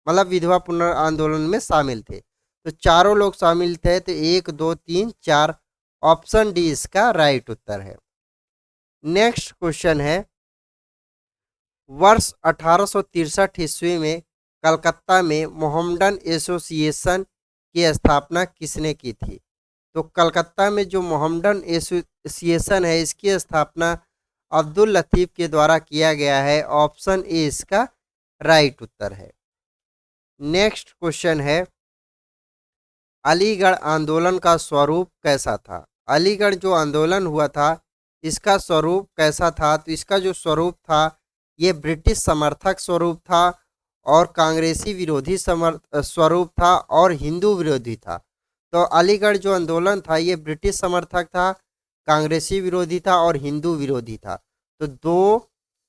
मतलब विधवा पुनर्आंदोलन में शामिल थे। तो चारों लोग शामिल थे। तो 1 2 3 4 ऑप्शन डी इसका राइट उत्तर है। नेक्स्ट क्वेश्चन है, वर्ष 1863 ईस्वी में कलकत्ता में मोहम्मडन एसोसिएशन की स्थापना किसने की थी? तो कलकत्ता में जो मोहम्मडन एसोसिएशन है इसकी स्थापना अब्दुल लतीफ़ के द्वारा किया गया है। ऑप्शन ए इसका राइट उत्तर है। नेक्स्ट क्वेश्चन है, अलीगढ़ आंदोलन का स्वरूप कैसा था? अलीगढ़ जो आंदोलन हुआ था इसका स्वरूप कैसा था? तो इसका जो स्वरूप था ये ब्रिटिश समर्थक स्वरूप था और कांग्रेसी विरोधी स्वरूप था और हिंदू विरोधी था। तो अलीगढ़ जो आंदोलन था ये ब्रिटिश समर्थक था, कांग्रेसी विरोधी था और हिंदू विरोधी था। तो 2,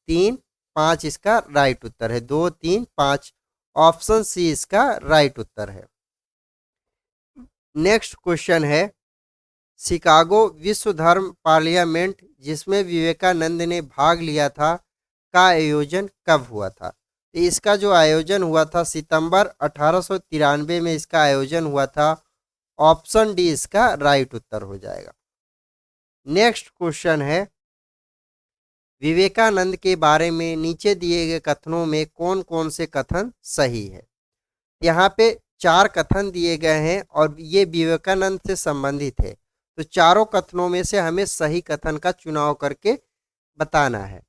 3, 5 इसका राइट उत्तर है। 2, 3, 5 ऑप्शन सी इसका राइट उत्तर है। नेक्स्ट क्वेश्चन है, शिकागो विश्व धर्म पार्लियामेंट जिसमें विवेकानंद ने भाग लिया था का आयोजन कब हुआ था? तो इसका जो आयोजन हुआ था सितंबर 1893 में इसका आयोजन हुआ था। ऑप्शन डी इसका राइट उत्तर हो जाएगा। नेक्स्ट क्वेश्चन है, विवेकानंद के बारे में नीचे दिए गए कथनों में कौन कौन से कथन सही है? यहाँ पे 4 कथन दिए गए हैं और ये विवेकानंद से संबंधित है। तो चारों कथनों में से हमें सही कथन का चुनाव करके बताना है।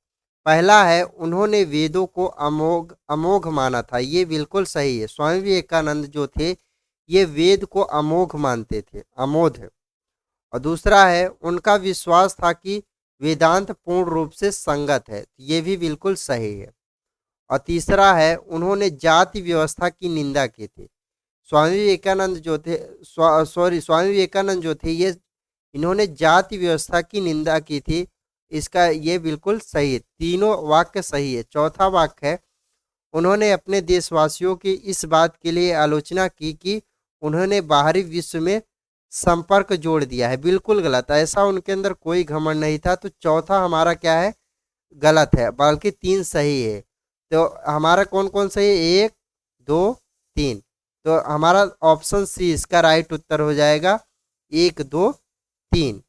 पहला है, उन्होंने वेदों को अमोघ अमोघ माना था। ये बिल्कुल सही है। स्वामी विवेकानंद जो थे ये वेद को अमोघ मानते थे, अमोघ। और दूसरा है, उनका विश्वास था कि वेदांत पूर्ण रूप से संगत है। ये भी बिल्कुल सही है। और तीसरा है, उन्होंने जाति व्यवस्था की निंदा की थी। स्वामी विवेकानंद जो थे स्वामी विवेकानंद जो थे ये इन्होंने जाति व्यवस्था की निंदा की थी। इसका ये बिल्कुल सही है। तीनों वाक्य सही है। चौथा वाक्य है, उन्होंने अपने देशवासियों की इस बात के लिए आलोचना की कि उन्होंने बाहरी विश्व में संपर्क जोड़ दिया है। बिल्कुल गलत, ऐसा उनके अंदर कोई घमंड नहीं था। तो चौथा हमारा क्या है? गलत है, बल्कि 3 सही है। तो हमारा कौन कौन सही है? 1, 2, 3। तो हमारा ऑप्शन सी इसका राइट उत्तर हो जाएगा। 1, 2, 3।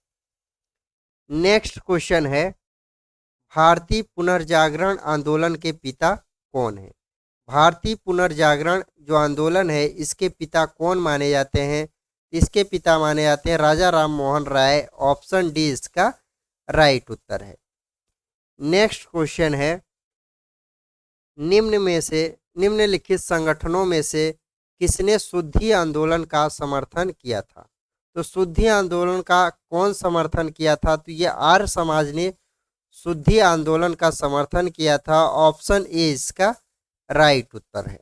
नेक्स्ट क्वेश्चन है, भारतीय पुनर्जागरण आंदोलन के पिता कौन है? भारतीय पुनर्जागरण जो आंदोलन है इसके पिता कौन माने जाते हैं? इसके पिता माने जाते हैं राजा राम मोहन राय। ऑप्शन डी इसका राइट उत्तर है। नेक्स्ट क्वेश्चन है, निम्नलिखित संगठनों में से किसने शुद्धि आंदोलन का समर्थन किया था? तो शुद्धि आंदोलन का कौन समर्थन किया था? तो ये आर्य समाज ने शुद्धि आंदोलन का समर्थन किया था। ऑप्शन ए इसका राइट उत्तर है।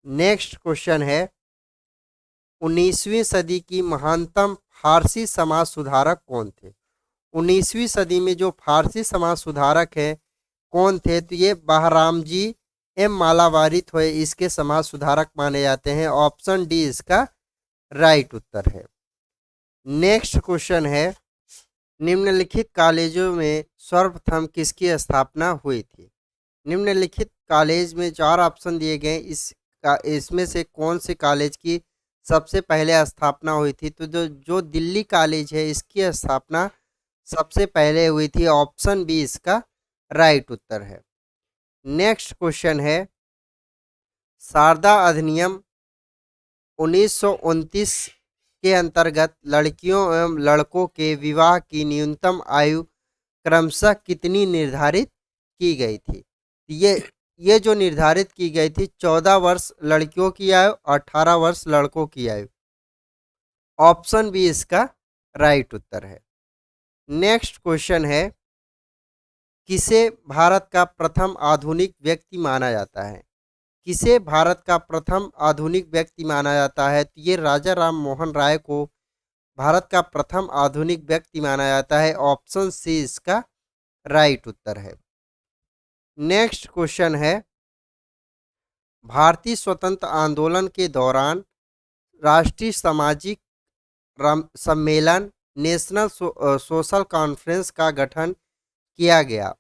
नेक्स्ट क्वेश्चन है, 19वीं सदी की महानतम फारसी समाज सुधारक कौन थे? 19वीं सदी में जो फारसी समाज सुधारक है कौन थे? तो ये बहरामजी एम मालावारी थे, इसके समाज सुधारक माने जाते हैं। ऑप्शन डी इसका राइट उत्तर है। नेक्स्ट क्वेश्चन है, निम्नलिखित कॉलेजों में सर्वप्रथम किसकी स्थापना हुई थी? निम्नलिखित कॉलेज में 4 ऑप्शन दिए गए, इसमें से कौन से कॉलेज की सबसे पहले स्थापना हुई थी? तो जो दिल्ली कॉलेज है इसकी स्थापना सबसे पहले हुई थी। ऑप्शन बी इसका राइट उत्तर है। नेक्स्ट क्वेश्चन है, शारदा अधिनियम 1929 के अंतर्गत लड़कियों एवं लड़कों के विवाह की न्यूनतम आयु क्रमशः कितनी निर्धारित की गई थी? ये जो निर्धारित की गई थी 14 वर्ष लड़कियों की आयु, 18 वर्ष लड़कों की आयु। ऑप्शन बी इसका राइट उत्तर है। नेक्स्ट क्वेश्चन है, किसे भारत का प्रथम आधुनिक व्यक्ति माना जाता है? किसे भारत का प्रथम आधुनिक व्यक्ति माना जाता है? तो ये राजा राम मोहन राय को भारत का प्रथम आधुनिक व्यक्ति माना जाता है। ऑप्शन सी इसका राइट उत्तर है। नेक्स्ट क्वेश्चन है, भारतीय स्वतंत्र आंदोलन के दौरान राष्ट्रीय सामाजिक सम्मेलन नेशनल सोशल कॉन्फ्रेंस का गठन किया गया।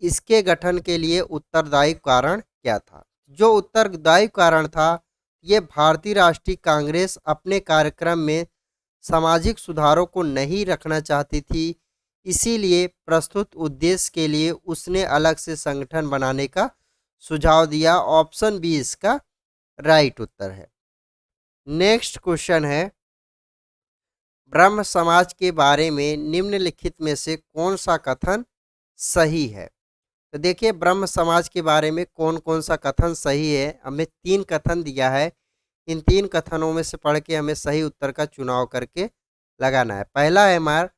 इसके गठन के लिए उत्तरदायी कारण क्या था? जो उत्तरदायी कारण था, ये भारतीय राष्ट्रीय कांग्रेस अपने कार्यक्रम में सामाजिक सुधारों को नहीं रखना चाहती थी। इसीलिए प्रस्तुत उद्देश्य के लिए उसने अलग से संगठन बनाने का सुझाव दिया। ऑप्शन बी इसका राइट उत्तर है। नेक्स्ट क्वेश्चन है, ब्रह्म समाज के बारे में निम्नलिखित में से कौन सा कथन सही है? तो देखिए, ब्रह्म समाज के बारे में कौन कौन सा कथन सही है। हमें 3 कथन दिया है। इन 3 कथनों में से पढ़ के हमें सही उत्तर का चुनाव करके लगाना है। पहला है हमारा,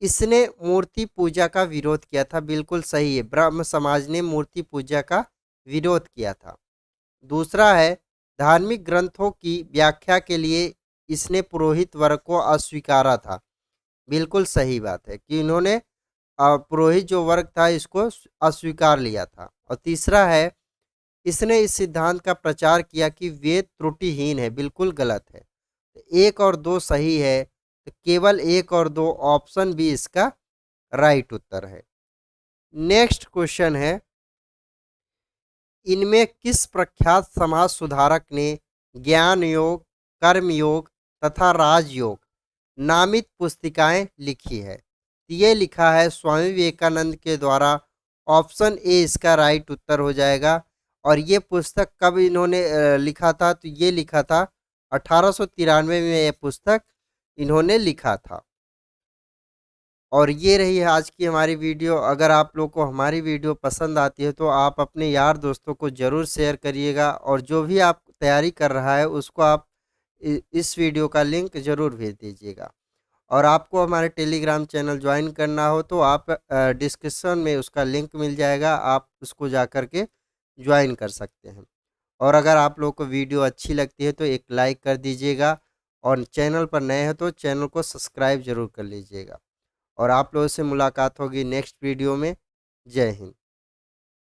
इसने मूर्ति पूजा का विरोध किया था। बिल्कुल सही है, ब्रह्म समाज ने मूर्ति पूजा का विरोध किया था। दूसरा है, धार्मिक ग्रंथों की व्याख्या के लिए इसने पुरोहित वर्ग को अस्वीकारा था। बिल्कुल सही बात है कि इन्होंने पुरोहित जो वर्ग था इसको अस्वीकार लिया था। और तीसरा है, इसने इस सिद्धांत का प्रचार किया कि वेद त्रुटिहीन है। बिल्कुल गलत है। 1 और 2 सही है, तो केवल 1 और 2 ऑप्शन बी इसका राइट उत्तर है। नेक्स्ट क्वेश्चन है, इनमें किस प्रख्यात समाज सुधारक ने ज्ञान योग, कर्म योग तथा राजयोग नामित पुस्तिकाएं लिखी है? ये लिखा है स्वामी विवेकानंद के द्वारा। ऑप्शन ए इसका राइट उत्तर हो जाएगा। और ये पुस्तक कब इन्होंने लिखा था? तो ये लिखा था 1893 में ये पुस्तक इन्होंने लिखा था। और ये रही है आज की हमारी वीडियो। अगर आप लोग को हमारी वीडियो पसंद आती है तो आप अपने यार दोस्तों को ज़रूर शेयर करिएगा। और जो भी आप तैयारी कर रहा है उसको आप इस वीडियो का लिंक ज़रूर भेज दीजिएगा। और आपको हमारे टेलीग्राम चैनल ज्वाइन करना हो तो आप डिस्क्रिप्शन में उसका लिंक मिल जाएगा, आप उसको जा कर के ज्वाइन कर सकते हैं। और अगर आप लोग को वीडियो अच्छी लगती है तो एक लाइक कर दीजिएगा। और चैनल पर नए हैं तो चैनल को सब्सक्राइब ज़रूर कर लीजिएगा। और आप लोगों से मुलाकात होगी नेक्स्ट वीडियो में। जय हिंद।